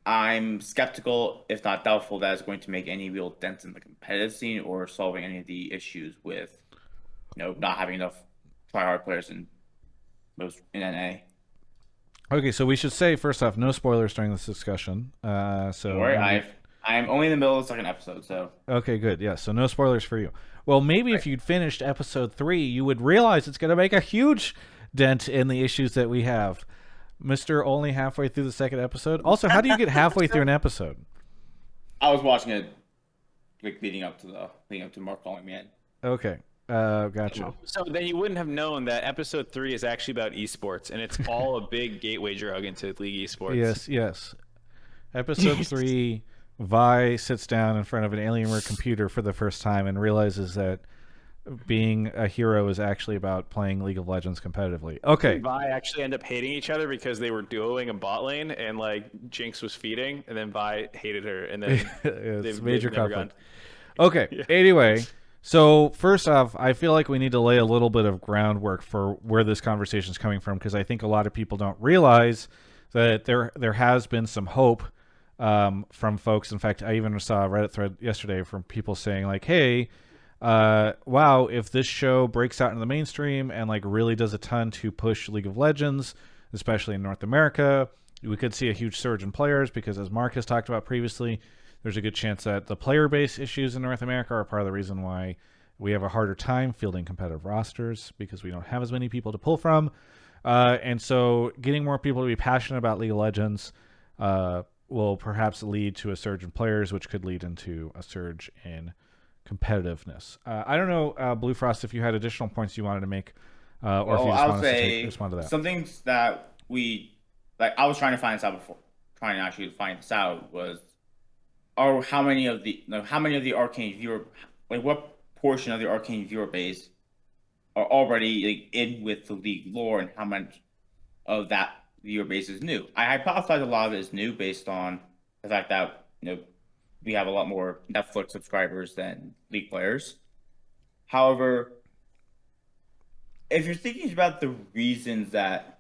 I'm skeptical, if not doubtful, that it's going to make any real dents in the competitive scene or solving any of the issues with not having enough tryhard players in NA. Okay, so we should say first off, no spoilers during this discussion. Don't worry, I'm only in the middle of the second episode, so. Okay, good. Yeah, so no spoilers for you. Well, maybe if you'd finished episode 3, you would realize it's going to make a huge dent in the issues that we have. Mr. Only halfway through the second episode. Also, how do you get halfway through an episode? I was watching it leading up to Mark calling me in. Okay. Gotcha. So then you wouldn't have known that episode 3 is actually about esports, and it's all a big gateway drug into league esports. Yes. Episode 3, Vi sits down in front of an Alienware computer for the first time and realizes that being a hero is actually about playing League of Legends competitively. Okay. Vi actually end up hating each other because they were duoing a bot lane, and Jinx was feeding, and then Vi hated her, and then it's major conflict. Okay. Yeah. Anyway, so first off, I feel like we need to lay a little bit of groundwork for where this conversation is coming from, because I think a lot of people don't realize that there has been some hope from folks. In fact, I even saw a Reddit thread yesterday from people saying hey, wow, if this show breaks out into the mainstream and really does a ton to push League of Legends, especially in North America, we could see a huge surge in players, because as Mark has talked about previously, there's a good chance that the player base issues in North America are part of the reason why we have a harder time fielding competitive rosters, because we don't have as many people to pull from. And so getting more people to be passionate about League of Legends will perhaps lead to a surge in players, which could lead into a surge in competitiveness. I don't know, Bluefrost, if you had additional points you wanted to make, or if you just wanted to respond to that. Some things that I was trying to find this out before, trying to actually find this out was, how many of the Arcane viewer, what portion of the Arcane viewer base are already in with the league lore, and how much of that viewer base is new. I hypothesize a lot of it is new based on the fact that we have a lot more Netflix subscribers than League players. However, if you're thinking about the reasons that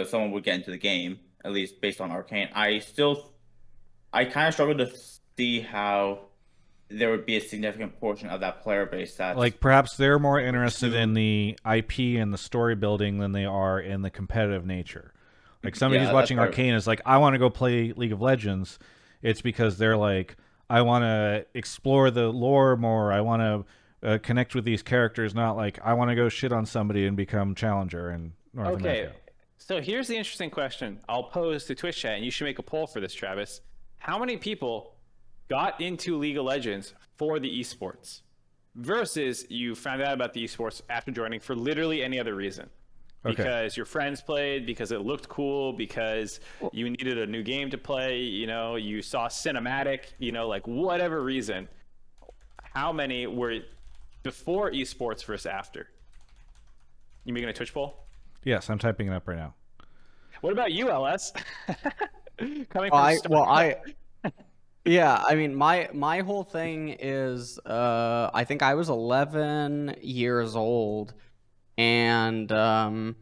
someone would get into the game, at least based on Arcane, I kind of struggle to see how there would be a significant portion of that player base that's like perhaps they're more interested in the IP and the story building than they are in the competitive nature. Like somebody who's watching Arcane is like, I want to go play League of Legends. It's because they're like, I want to explore the lore more. I want to connect with these characters, not like I want to go shit on somebody and become challenger in North America. So here's the interesting question I'll pose to Twitch chat, and you should make a poll for this, Travis. How many people got into League of Legends for the esports versus you found out about the esports after joining for literally any other reason? Because your friends played, because it looked cool, because you needed a new game to play, you saw cinematic, like whatever reason. How many were before esports versus after? You making a Twitch poll? Yes, I'm typing it up right now. What about you, LS? Coming from yeah, I mean, my whole thing is, I think I was 11 years old, and I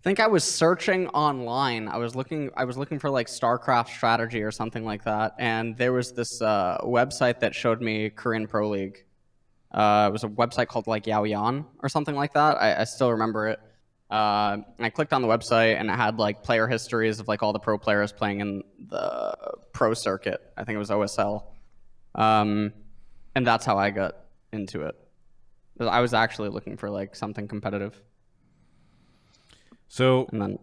think I was searching online. I was looking for like StarCraft strategy or something like that, and there was this website that showed me Korean Pro League. It was a website called like Yaoyan or something like that. I still remember it. I clicked on the website and it had like player histories of like all the pro players playing in the pro circuit. I think it was OSL. And that's how I got into it. I was actually looking for like something competitive. So and then,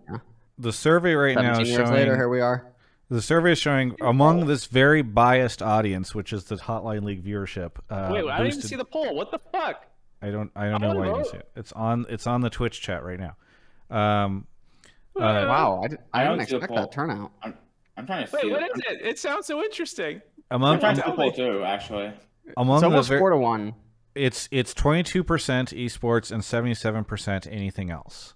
the survey right now is years showing, later, here we are. The survey is showing among this very biased audience, which is the Hotline League viewership. Wait, I didn't even see the poll. What the fuck? I don't know why you didn't see it. It's on the Twitch chat right now. Wow, I didn't expect that turnout. I'm trying to see. Wait, what is it? It sounds so interesting. I'm trying to see the poll too, actually. It's almost 4-1. It's 22% esports and 77% anything else.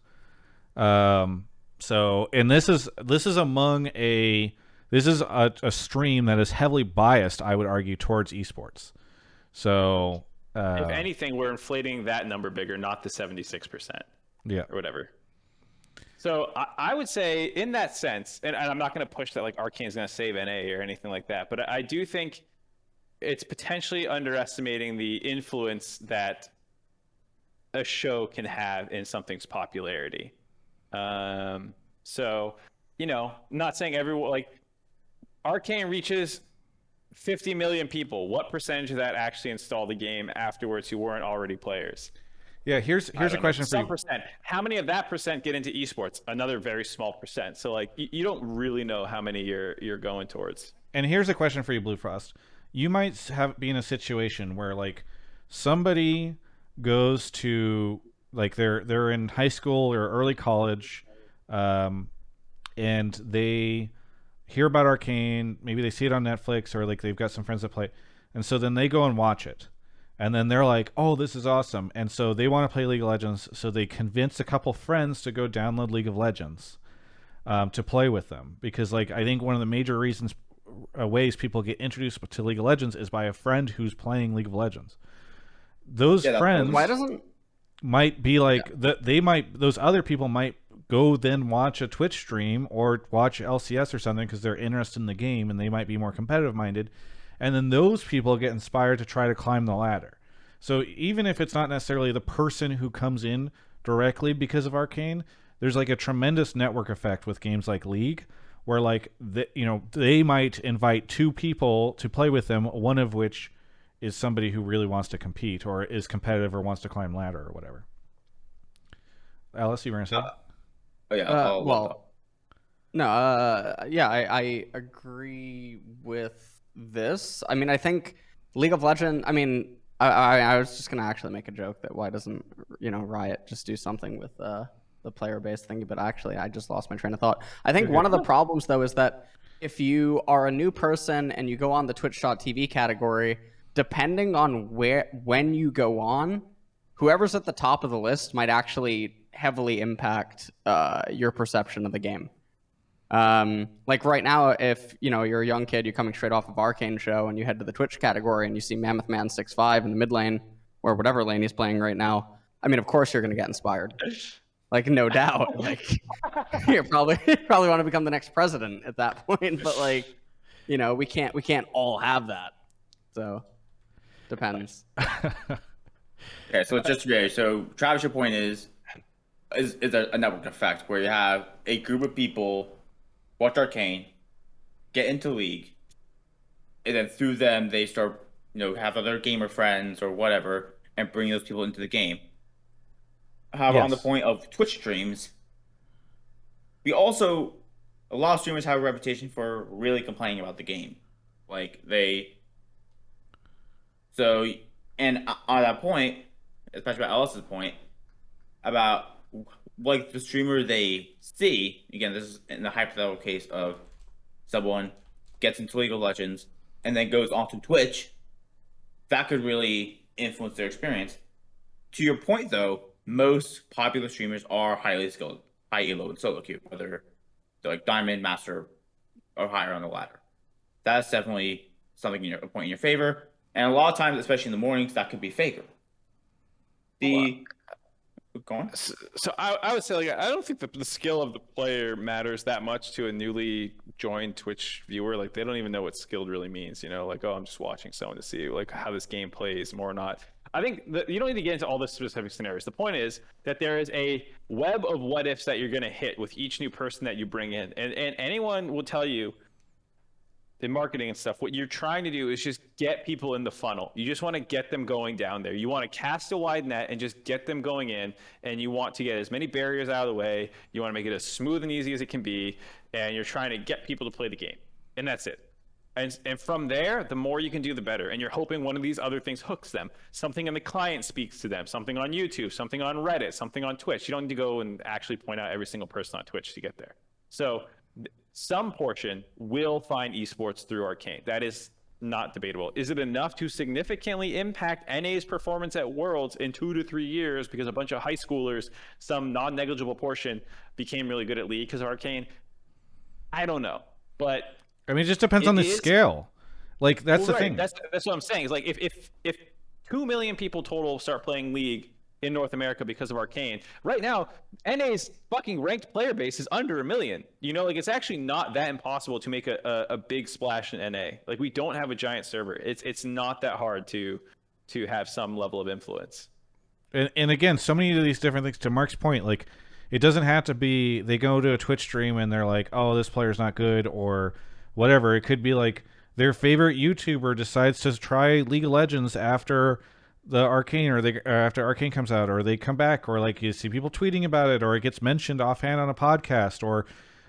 So, and this is a stream that is heavily biased, I would argue, towards esports. So, if anything, we're inflating that number bigger, not the 76%. Yeah. Or whatever. So I would say in that sense, and I'm not going to push that like Arcane is going to save NA or anything like that, but I do think it's potentially underestimating the influence that a show can have in something's popularity. So, not saying everyone, like Arcane reaches 50 million people. What percentage of that actually install the game afterwards who weren't already players? Yeah, here's a question for you. Some percent. How many of that percent get into esports? Another very small percent. So like you don't really know how many you're going towards. And here's a question for you, Bluefrost. You might be in a situation where like somebody goes to like they're in high school or early college, and they hear about Arcane. Maybe they see it on Netflix or like they've got some friends that play, and so then they go and watch it. And then they're like, oh, this is awesome. And so they want to play League of Legends. So they convince a couple friends to go download League of Legends to play with them. Because like I think one of the major reasons, ways people get introduced to League of Legends is by a friend who's playing League of Legends. Those friends might be like, those other people might go then watch a Twitch stream or watch LCS or something because they're interested in the game and they might be more competitive minded. And then those people get inspired to try to climb the ladder. So even if it's not necessarily the person who comes in directly because of Arcane, there's like a tremendous network effect with games like League, where like they might invite two people to play with them, one of which is somebody who really wants to compete or is competitive or wants to climb ladder or whatever. Alice, you were gonna say? I agree with this. I mean, I think League of Legends, I was just gonna actually make a joke that why doesn't Riot just do something with the player base thingy, but actually I just lost my train of thought. I think one of the problems though is that if you are a new person and you go on the Twitch.tv category, depending on when you go on, whoever's at the top of the list might actually heavily impact your perception of the game. Like right now, if you're a young kid, you're coming straight off of Arcane show, and you head to the Twitch category and you see Mammoth Man 6'5" in the mid lane or whatever lane he's playing right now. I mean, of course you're gonna get inspired, like no doubt. Like you probably want to become the next president at that point. But like, we can't all have that. So depends. Okay, so it's just so Travis, your point is a network effect where you have a group of people watch Arcane, get into League, and then through them they start have other gamer friends or whatever, and bring those people into the game. However, on the point of Twitch streams, a lot of streamers have a reputation for really complaining about the game, and on that point, especially about Ellis's point about the streamer they see. Again, this is in the hypothetical case of someone gets into League of Legends and then goes onto Twitch. That could really influence their experience. To your point, though, most popular streamers are highly skilled, high elo and solo queue, whether they're like Diamond, Master, or higher on the ladder. That's definitely something a point in your favor. And a lot of times, especially in the mornings, that could be faker. Go on. So I would say, I don't think the skill of the player matters that much to a newly joined Twitch viewer. Like, they don't even know what skilled really means, like, oh, I'm just watching someone to see how this game plays more or not. I think that you don't need to get into all the specific scenarios. The point is that there is a web of what ifs that you're going to hit with each new person that you bring in. And anyone will tell you in marketing and stuff, what you're trying to do is just get people in the funnel. You just want to get them going down there. You want to cast a wide net and just get them going in, and you want to get as many barriers out of the way. You want to make it as smooth and easy as it can be, and you're trying to get people to play the game. And that's it. And from there, the more you can do, the better. And you're hoping one of these other things hooks them. Something in the client speaks to them. Something on YouTube, something on Reddit, something on Twitch. You don't need to go and actually point out every single person on Twitch to get there. So some portion will find esports through Arcane. That is not debatable. Is it enough to significantly impact NA's performance at Worlds in 2 to 3 years because a bunch of high schoolers, some non-negligible portion, became really good at League because of Arcane? I don't know. But I mean, it just depends on the scale. Like, that's the thing. That's what I'm saying. Is like if 2 million people total start playing League in North America because of Arcane, right now NA's fucking ranked player base is under 1 million. It's actually not that impossible to make a big splash in NA. Like, we don't have a giant server. It's not that hard to have some level of influence. And again, so many of these different things, to Mark's point, like, it doesn't have to be they go to a Twitch stream and they're like, oh, this player's not good or whatever. It could be like their favorite YouTuber decides to try League of Legends after the Arcane, or after Arcane comes out, or they come back, or like you see people tweeting about it, or it gets mentioned offhand on a podcast, or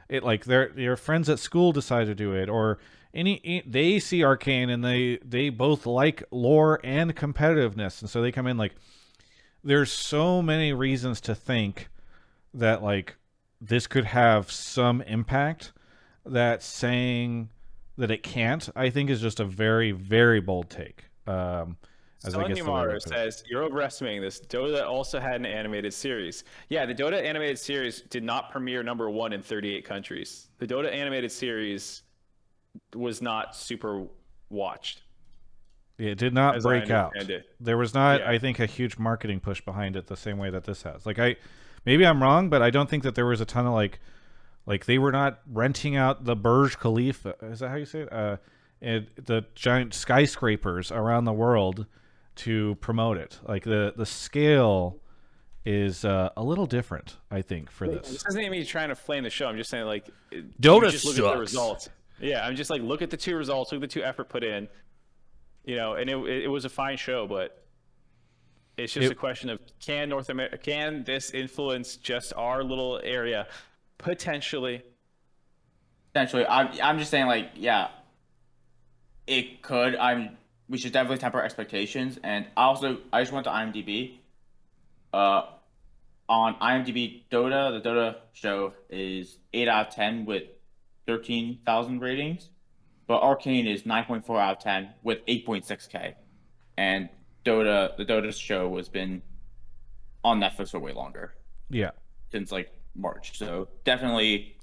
it like their friends at school decide to do it, or they see Arcane and they both like lore and competitiveness, and so they come in. Like, there's so many reasons to think that like this could have some impact, that saying that it can't, I think, is just a very, very bold take. Sonny says, you're overestimating this. Dota also had an animated series. Yeah, the Dota animated series did not premiere #1 in 38 countries. The Dota animated series was not super watched. It did not break out. There was not, I think, a huge marketing push behind it the same way that this has. Like, maybe I'm wrong, but I don't think that there was a ton of like they were not renting out the Burj Khalifa. Is that how you say it? And the giant skyscrapers around the world to promote it. Like, the scale is a little different, I think, for this. This isn't me trying to flame the show. I'm just saying, like, Dota just sucks. Look at the results. Yeah, I'm just like, look at the 2 results, look at the 2 effort put in, and it was a fine show, but it's just a question of can North America, can this influence just our little area? Potentially. I'm just saying, like, yeah, it could. We should definitely temper expectations. And I just went to IMDb. On IMDb, the Dota show is 8 out of 10 with 13,000 ratings, but Arcane is 9.4 out of 10 with 8.6K. And the Dota show has been on Netflix for way longer. Yeah. since like March. So definitely,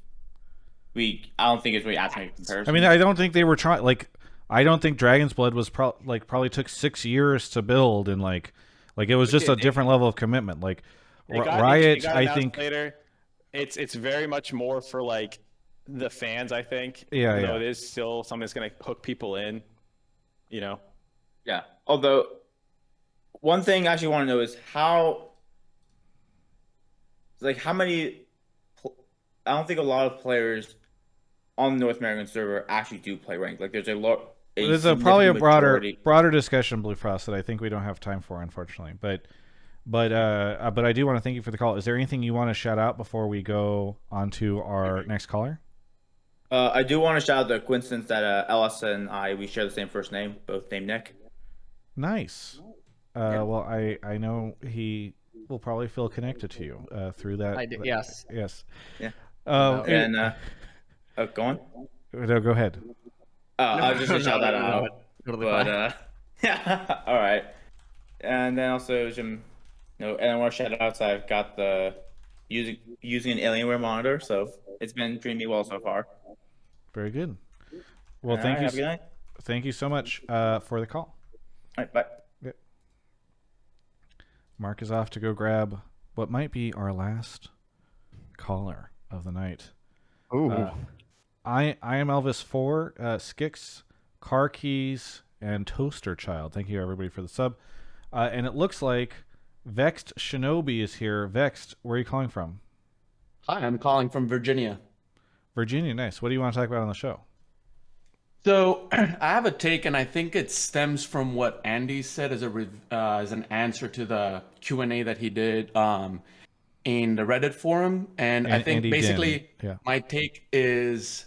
I don't think it's really asking a comparison. I mean, I don't think they were trying. Like, I don't think Dragon's Blood was probably took 6 years to build, and like it was just a different level of commitment. Like Riot, I think later. It's very much more for like the fans. I think. Yeah, Even yeah. though it is still something that's going to hook people in. You know. Yeah. Although, one thing I actually want to know is how many. I don't think a lot of players on the North American server actually do play ranked. Like, there's a lot. There's probably a majority. broader discussion, Bluefrost, that I think we don't have time for, unfortunately. But I do want to thank you for the call. Is there anything you want to shout out before we go on to our next caller? I do want to shout out the coincidence that LS and we share the same first name, both named Nick. Nice. Well, I know he will probably feel connected to you through that. Yes. Yes. Yeah. And go on. No, go ahead. I was just gonna shout that out. Totally But yeah, all right. And then also and I want to shout out. I've got the using an Alienware monitor, so it's been treating me well so far. Very good. Well, All right, have a good night. Thank you so much for the call. All right, bye. Okay. Mark is off to go grab what might be our last caller of the night. Ooh. I am Elvis 4, Skix, Car Keys, and Toaster Child. Thank you everybody for the sub. And it looks like Vexed Shinobi is here. Vexed, where are you calling from? Hi, I'm calling from Virginia. Virginia, nice. What do you want to talk about on the show? So I have a take, and I think it stems from what Andy said as an answer to the Q&A that he did in the Reddit forum. And I think Andy basically Din. Yeah. my take is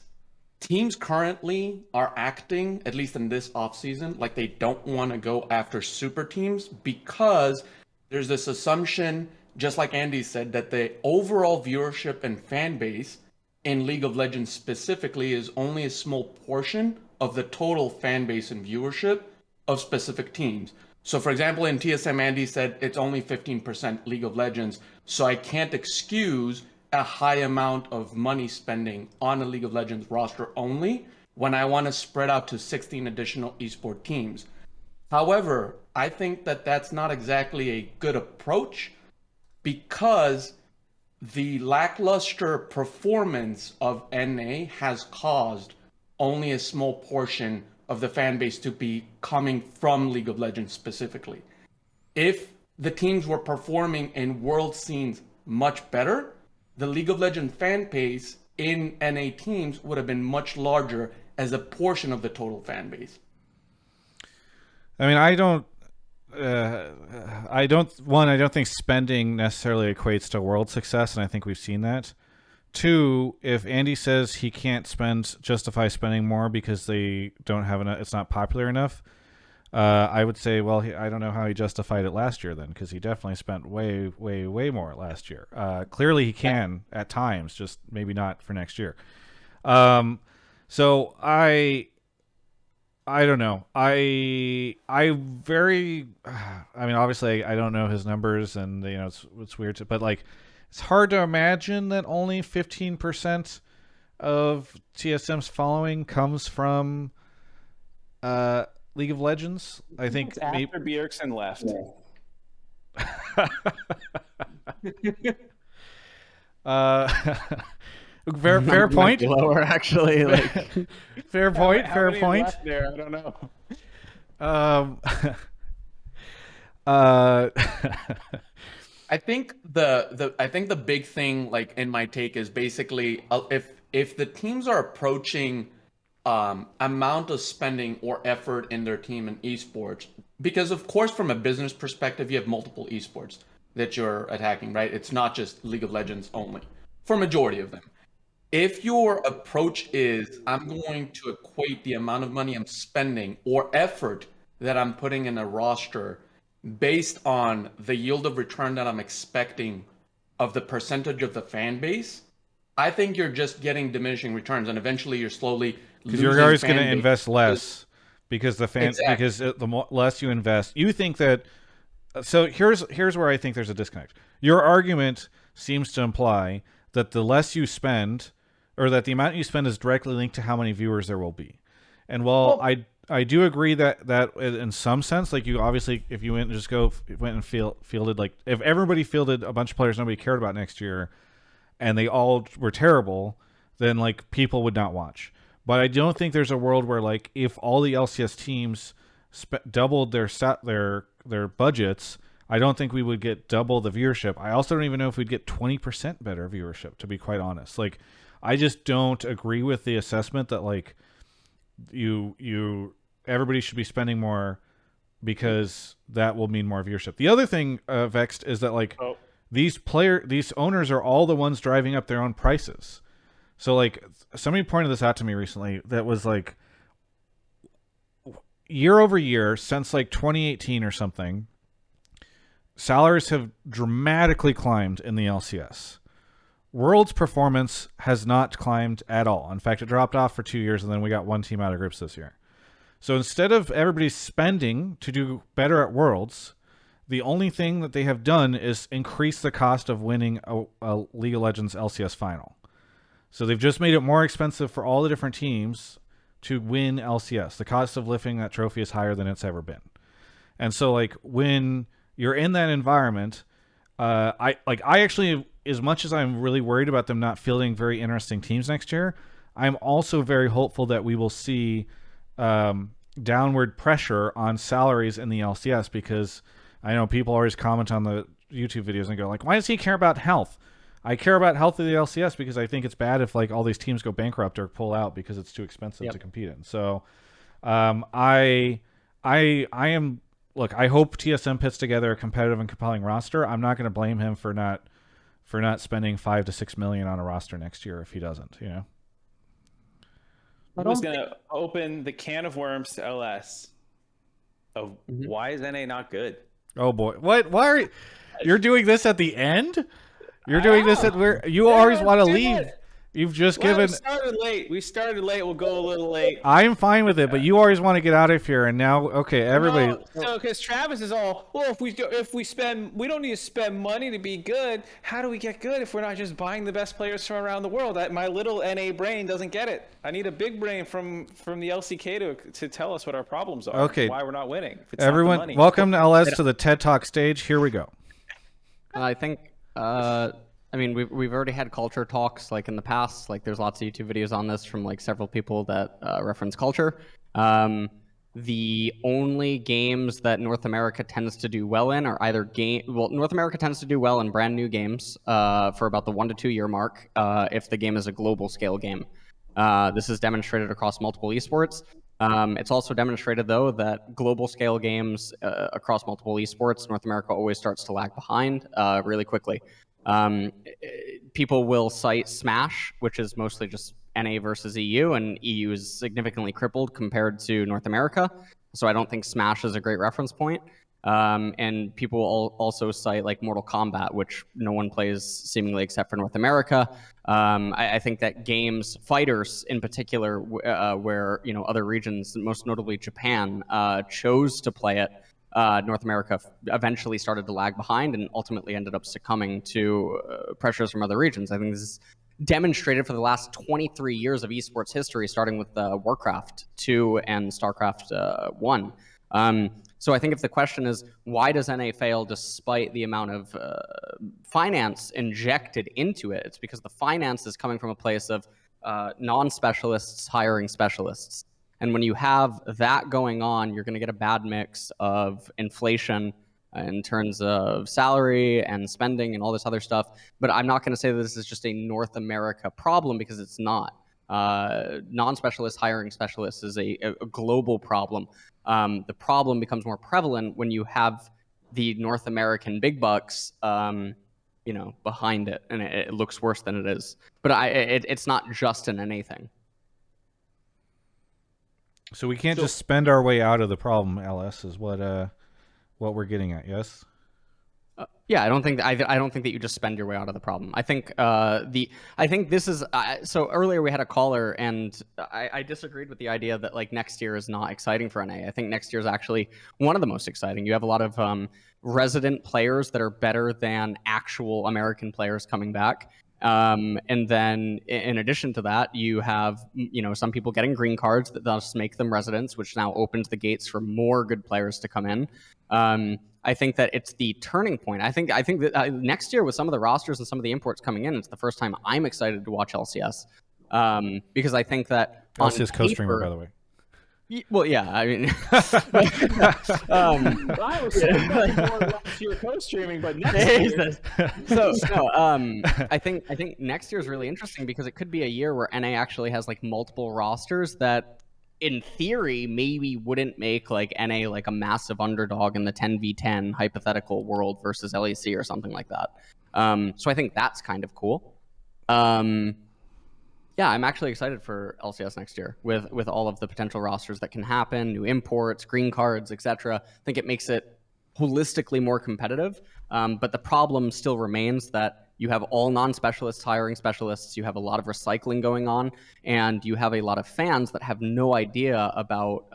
teams currently are acting, at least in this offseason, like they don't want to go after super teams because there's this assumption, just like Andy said, that the overall viewership and fan base in League of Legends specifically is only a small portion of the total fan base and viewership of specific teams. So for example, in TSM, Andy said it's only 15% League of Legends, so I can't excuse a high amount of money spending on a League of Legends roster only when I want to spread out to 16 additional esport teams. However, I think that that's not exactly a good approach because the lackluster performance of NA has caused only a small portion of the fan base to be coming from League of Legends specifically. If the teams were performing in world scenes much better, the League of Legends fan base in NA teams would have been much larger as a portion of the total fan base. I mean, I don't think spending necessarily equates to world success, and I think we've seen that. 2, if Andy says he can't justify spending more because they don't have enough, it's not popular enough, I would say, well, I don't know how he justified it last year then, because he definitely spent way, way, way more last year. Clearly he can at times, just maybe not for next year. So I don't know. I mean, obviously I don't know his numbers, and it's weird but like it's hard to imagine that only 15% of TSM's following comes from League of Legends. I think after Bjergsen left. Fair point. Lower, actually. Like, fair point. How Fair many point. left there? I don't know. I think the big thing, like in my take, is basically if the teams are approaching amount of spending or effort in their team in esports, because of course from a business perspective you have multiple esports that you're attacking, right? It's not just League of Legends only for majority of them. If your approach is I'm going to equate the amount of money I'm spending or effort that I'm putting in a roster based on the yield of return that I'm expecting of the percentage of the fan base, I think you're just getting diminishing returns, and eventually you're slowly because you're always going to base. invest less because the fans because the less you invest, you think that. So here's where I think there's a disconnect. Your argument seems to imply that the less you spend, or that the amount you spend is directly linked to how many viewers there will be. And while I do agree that in some sense, like you obviously, if you went and fielded, like if everybody fielded a bunch of players nobody cared about next year, and they all were terrible, then like people would not watch. But I don't think there's a world where like if all the LCS teams doubled their budgets, I don't think we would get double the viewership. I also don't even know if we'd get 20% better viewership, to be quite honest. Like, I just don't agree with the assessment that like everybody should be spending more because that will mean more viewership. The other thing, Vexed, is that like these owners are all the ones driving up their own prices. So like somebody pointed this out to me recently that was like year over year since like 2018 or something, salaries have dramatically climbed in the LCS. World's performance has not climbed at all. In fact, it dropped off for 2 years, and then we got one team out of groups this year. So instead of everybody spending to do better at Worlds, the only thing that they have done is increase the cost of winning a League of Legends LCS final. So they've just made it more expensive for all the different teams to win LCS. The cost of lifting that trophy is higher than it's ever been. And so like when you're in that environment, I actually, as much as I'm really worried about them not fielding very interesting teams next year, I'm also very hopeful that we will see downward pressure on salaries in the LCS, because I know people always comment on the YouTube videos and go like, why does he care about health? I care about health of the LCS because I think it's bad if like all these teams go bankrupt or pull out because it's too expensive to compete in. So I am, look, I hope TSM puts together a competitive and compelling roster. I'm not going to blame him for not spending $5 to $6 million on a roster next year if he doesn't, you know. I'm just gonna open the can of worms to LS. Oh, why is NA not good? Oh boy, what? Why are you're doing this at the end? You're doing this at where you always want to leave. You've just given. We started late. We'll go a little late. I'm fine with it, but you always want to get out of here, and now, okay, everybody. No, so because Travis is all, well, if we spend, we don't need to spend money to be good. How do we get good if we're not just buying the best players from around the world? My little NA brain doesn't get it. I need a big brain from the LCK to tell us what our problems are. Okay, why we're not winning. If it's everyone, not the money. welcome to LS to the TED Talk stage. Here we go. I think. I mean, we've already had culture talks like in the past. Like, there's lots of YouTube videos on this from like several people that reference culture. The only games that North America tends to do well in are either North America tends to do well in brand new games for about the 1 to 2 year mark if the game is a global scale game. This is demonstrated across multiple esports. It's also demonstrated, though, that global scale games across multiple esports, North America always starts to lag behind really quickly. People will cite Smash, which is mostly just NA versus EU, and EU is significantly crippled compared to North America. So I don't think Smash is a great reference point. And people will also cite like Mortal Kombat, which no one plays seemingly except for North America. I think that games, fighters in particular, where other regions, most notably Japan, chose to play it. North America eventually started to lag behind and ultimately ended up succumbing to pressures from other regions. I think this is demonstrated for the last 23 years of esports history, starting with Warcraft 2 and StarCraft 1. So I think if the question is, why does NA fail despite the amount of finance injected into it, it's because the finance is coming from a place of non-specialists hiring specialists. And when you have that going on, you're going to get a bad mix of inflation in terms of salary and spending and all this other stuff. But I'm not going to say that this is just a North America problem, because it's not. Non-specialist hiring specialists is a global problem. The problem becomes more prevalent when you have the North American big bucks behind it, and it looks worse than it is. But it's not just an NA thing. So we can't just spend our way out of the problem, LS, is what we're getting at, yes? Yeah, I don't think that you just spend your way out of the problem. I think this is so earlier we had a caller and I disagreed with the idea that like next year is not exciting for NA. I think next year is actually one of the most exciting. You have a lot of resident players that are better than actual American players coming back. And then in addition to that, you have, some people getting green cards that thus make them residents, which now opens the gates for more good players to come in. I think that it's the turning point. I think that next year with some of the rosters and some of the imports coming in, it's the first time I'm excited to watch LCS. Because I think that LCS co-streamer, by the way. Well, yeah, I mean, I was saying more last year co-streaming, but next year. I think next year is really interesting because it could be a year where NA actually has like multiple rosters that, in theory, maybe wouldn't make like NA like a massive underdog in the 10v10 hypothetical world versus LEC or something like that. So I think that's kind of cool. Yeah, I'm actually excited for LCS next year with all of the potential rosters that can happen, new imports, green cards, etc. I think it makes it holistically more competitive. But the problem still remains that you have all non-specialists hiring specialists, you have a lot of recycling going on, and you have a lot of fans that have no idea about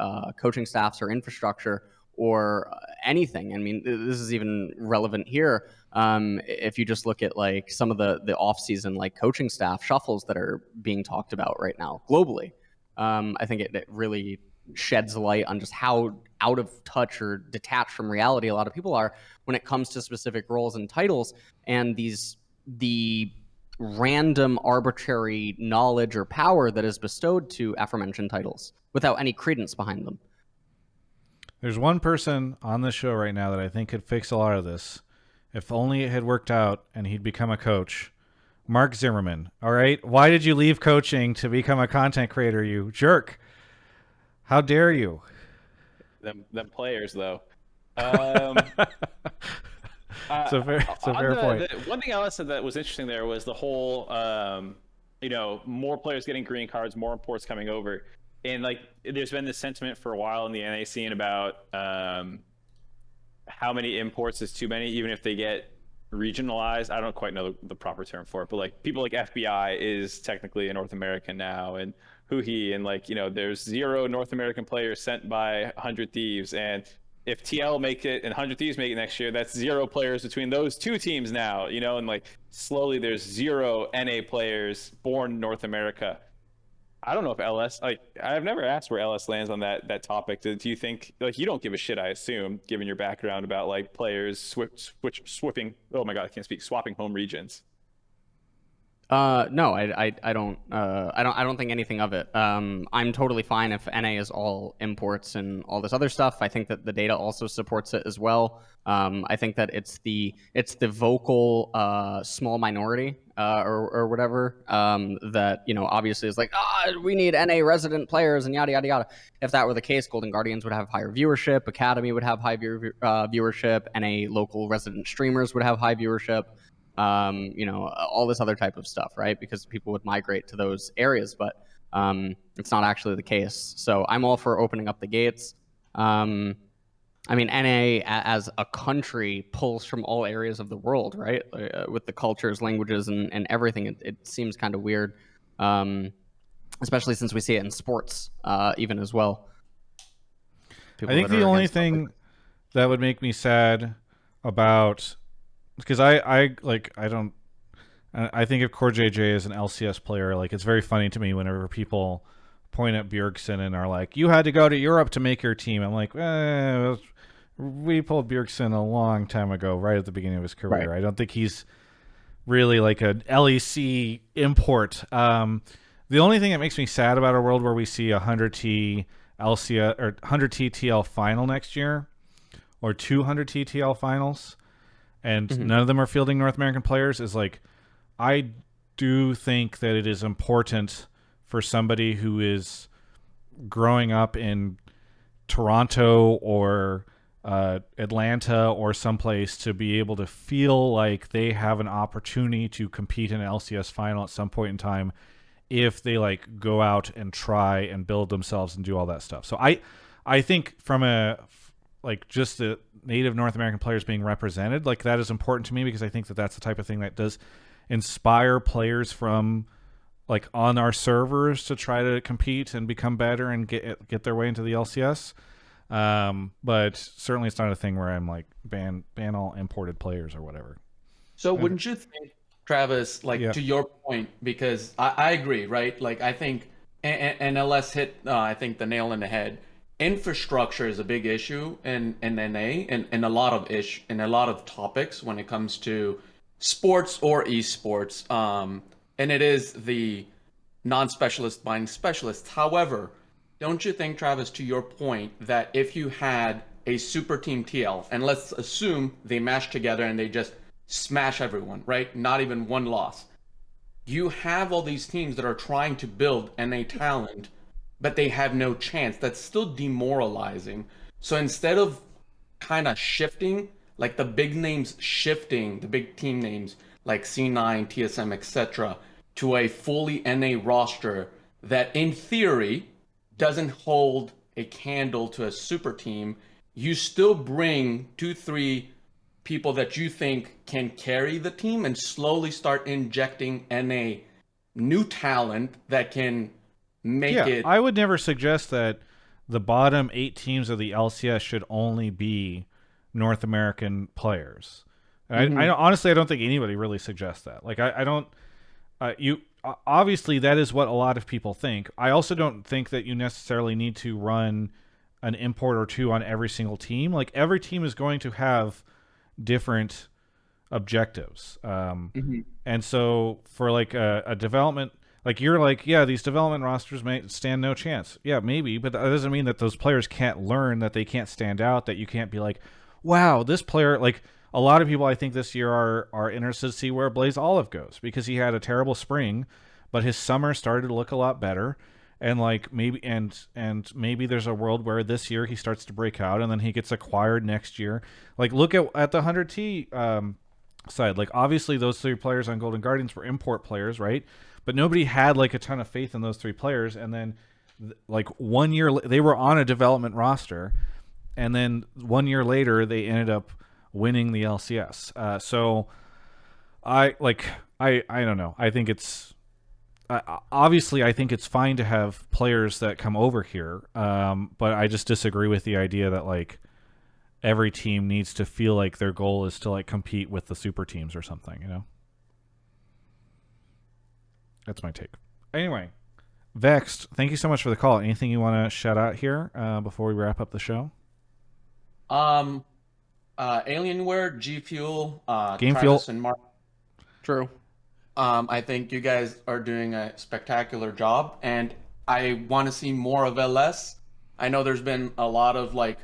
coaching staffs or infrastructure or anything. I mean, this is even relevant here. If you just look at like some of the off-season like coaching staff shuffles that are being talked about right now globally, I think it really sheds light on just how out of touch or detached from reality a lot of people are when it comes to specific roles and titles and the random arbitrary knowledge or power that is bestowed to aforementioned titles without any credence behind them. There's one person on this show right now that I think could fix a lot of this. If only it had worked out and he'd become a coach. Mark Zimmerman. All right. Why did you leave coaching to become a content creator, you jerk? How dare you? Them players, though. It's a fair point. One thing Alice said that was interesting there was the whole, more players getting green cards, more imports coming over. And like, there's been this sentiment for a while in the NA scene about how many imports is too many, even if they get regionalized. I don't quite know the proper term for it, but like people like FBI is technically a North American now, and Huhi, and like, there's 0 North American players sent by 100 Thieves, and if TL make it and 100 Thieves make it next year, that's 0 players between those 2 teams now, and like slowly there's 0 NA players born in North America. I don't know if LS, like, I've never asked where LS lands on that topic. Do you think, like, you don't give a shit, I assume, given your background about like players swapping, oh my god, I can't speak, swapping home regions? No, I don't think anything of it. I'm totally fine if NA is all imports and all this other stuff. I think that the data also supports it as well. I think that it's the vocal small minority or whatever that obviously is like, we need NA resident players and yada yada yada. If that were the case, Golden Guardians would have higher viewership, Academy would have high viewership, NA local resident streamers would have high viewership. All this other type of stuff, right? Because people would migrate to those areas, but it's not actually the case. So I'm all for opening up the gates. NA as a country pulls from all areas of the world, right? With the cultures, languages, and everything. It seems kind of weird, especially since we see it in sports even as well. I think the only thing that would make me sad about, because I think of Core JJ as an LCS player. Like, it's very funny to me whenever people point at Bjergsen and are like, you had to go to Europe to make your team. I'm like, we pulled Bjergsen a long time ago, right at the beginning of his career. Right. I don't think he's really like an LEC import. The only thing that makes me sad about a world where we see a 100T LCS or 100T TL final next year, or 200T TL finals, and none of them are fielding North American players, is like, I do think that it is important for somebody who is growing up in Toronto or Atlanta or someplace to be able to feel like they have an opportunity to compete in an LCS final at some point in time if they like go out and try and build themselves and do all that stuff. So I think from a like just the native North American players being represented. Like that is important to me because I think that that's the type of thing that does inspire players from like on our servers to try to compete and become better and get their way into the LCS. But certainly it's not a thing where I'm like ban all imported players or whatever. So wouldn't you think, Travis, like Yeah. to your point, because I agree, right? Like I think, and LS hit, I think the nail in the head. Infrastructure is a big issue in NA and a lot of topics when it comes to sports or esports. And it is the non-specialist buying specialists. However, don't you think, Travis, to your point, that if you had a super team TL, and let's assume they mash together and they just smash everyone, right? Not even one loss. You have all these teams that are trying to build NA talent, but they have no chance. That's still demoralizing. So instead of kind of shifting, like the big names shifting, the big team names like C9, TSM, etc., to a fully NA roster that in theory doesn't hold a candle to a super team, you still bring 2-3 people that you think can carry the team and slowly start injecting NA new talent that can make it. I would never suggest that the bottom 8 teams of the LCS should only be North American players. I honestly, I don't think anybody really suggests that. Like, I don't. You obviously that is what a lot of people think. I also don't think that you necessarily need to run an import or two on every single team. Like every team is going to have different objectives, and so for like a development. Like you're like, yeah, these development rosters may stand no chance. Yeah, maybe, but that doesn't mean that those players can't learn, that they can't stand out, that you can't be like, wow, this player, like a lot of people I think this year are interested to see where Blaze Olive goes because he had a terrible spring, but his summer started to look a lot better. And like maybe and maybe there's a world where this year he starts to break out and then he gets acquired next year. Like look at the 100T side. Like obviously those 3 players on Golden Guardians were import players, right? But nobody had like a ton of faith in those 3 players. And then like 1 year, they were on a development roster. And then 1 year later, they ended up winning the LCS. So I don't know. I think it's, obviously I think it's fine to have players that come over here. But I just disagree with the idea that like every team needs to feel like their goal is to like compete with the super teams or something, you know? That's my take. Anyway, Vexed, thank you so much for the call. Anything you want to shout out here before we wrap up the show? Alienware, G Fuel, Game Travis Fuel. and Mark. True. I think you guys are doing a spectacular job, and I want to see more of LS. I know there's been a lot of like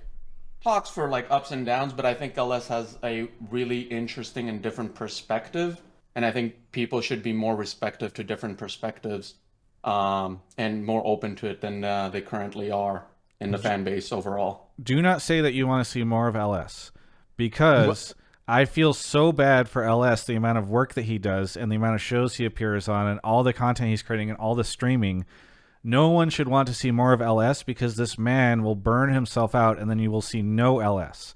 talks for like ups and downs, but I think LS has a really interesting and different perspective. And I think people should be more receptive to different perspectives and more open to it than they currently are in the fan base overall. Do not say that you want to see more of LS because I feel so bad for LS, the amount of work that he does and the amount of shows he appears on and all the content he's creating and all the streaming. No one should want to see more of LS because this man will burn himself out and then you will see no LS.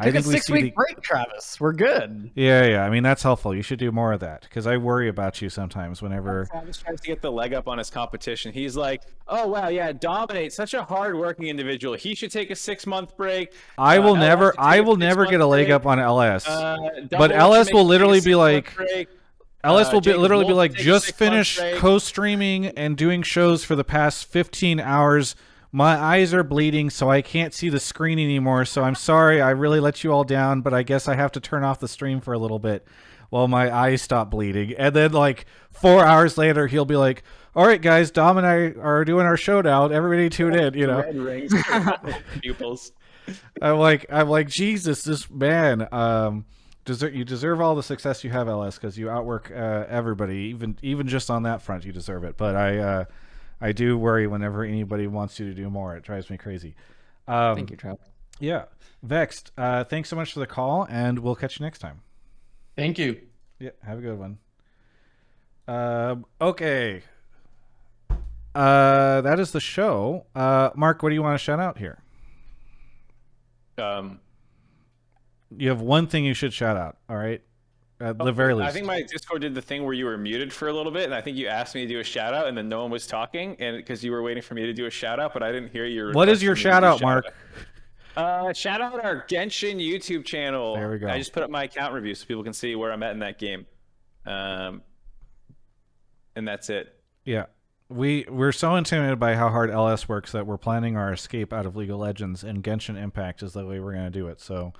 I took a 6-week break, Travis. We're good. Yeah. I mean, that's helpful. You should do more of that because I worry about you sometimes whenever. Travis tries to get the leg up on his competition. He's like, oh, wow, yeah, Dominate, such a hard-working individual. He should take a 6-month break. I will never get a leg up on LS. But LS will literally be like, LS will literally be like, just finish co-streaming and doing shows for the past 15 hours. My eyes are bleeding, so I can't see the screen anymore. So I'm sorry, I really let you all down, but I guess I have to turn off the stream for a little bit while my eyes stop bleeding. And then like 4 hours later, he'll be like, all right, guys, Dom and I are doing our showdown. Everybody tune in, you know. Red rings pupils. I'm like, Jesus, this man, you deserve all the success you have, LS, because you outwork everybody, even just on that front, you deserve it. But I do worry whenever anybody wants you to do more. It drives me crazy. Thank you, Travis. Yeah. Vexed, thanks so much for the call, and we'll catch you next time. Thank you. Yeah, have a good one. Okay. That is the show. Mark, what do you want to shout out here? You have one thing you should shout out. All right, at the very least. I think my Discord did the thing where you were muted for a little bit, and I think you asked me to do a shout out, and then no one was talking, and because you were waiting for me to do a shout out, but I didn't hear your. What is your shout out, Mark? Shout out our Genshin YouTube channel. There we go. I just put up my account review so people can see where I'm at in that game. And that's it. Yeah. We're so intimidated by how hard LS works that we're planning our escape out of League of Legends, and Genshin Impact is the way we're going to do it. So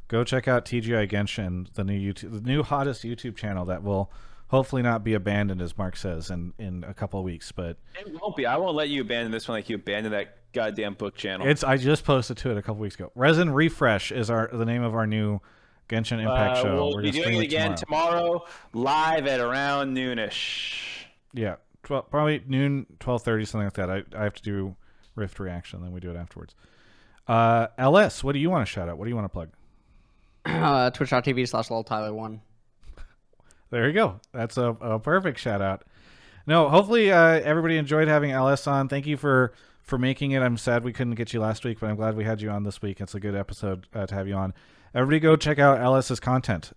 go check out TGI Genshin, the new hottest YouTube channel that will hopefully not be abandoned, as Mark says, in a couple of weeks. But it won't be. I won't let you abandon this one like you abandoned that goddamn book channel. I just posted to it a couple weeks ago. Resin Refresh is the name of our new Genshin Impact show. We'll be doing it again tomorrow, live at around noonish. Yeah, probably noon, 12:30, something like that. I have to do Rift reaction, then we do it afterwards. LS, what do you want to shout out? What do you want to plug? Twitch.tv/LolTyler1. There you go. That's a perfect shout out. No, hopefully everybody enjoyed having LS on. Thank you for making it. I'm sad we couldn't get you last week, but I'm glad we had you on this week. It's a good episode to have you on. Everybody go check out LS's content.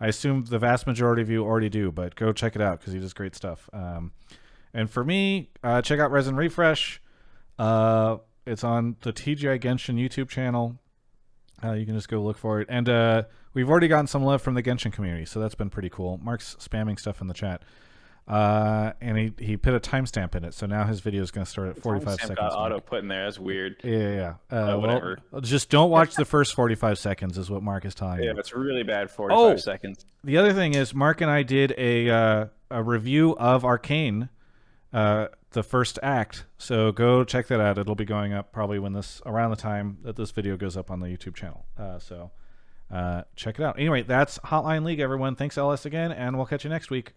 I assume the vast majority of you already do, but go check it out because he does great stuff. And for me, check out Resin Refresh. It's on the TGI Genshin YouTube channel. You can just go look for it. And we've already gotten some love from the Genshin community, so that's been pretty cool. Mark's spamming stuff in the chat. And he put a timestamp in it, so now his video is going to start at 45 seconds. Got auto put in there. That's weird. Yeah. Whatever. Well, just don't watch the first 45 seconds is what Mark is telling you. Yeah, that's really bad. 45 seconds. The other thing is Mark and I did a review of Arcane, the first act. So go check that out. It'll be going up probably around the time that this video goes up on the YouTube channel. So check it out. Anyway, that's Hotline League, everyone. Thanks, LS, again, and we'll catch you next week.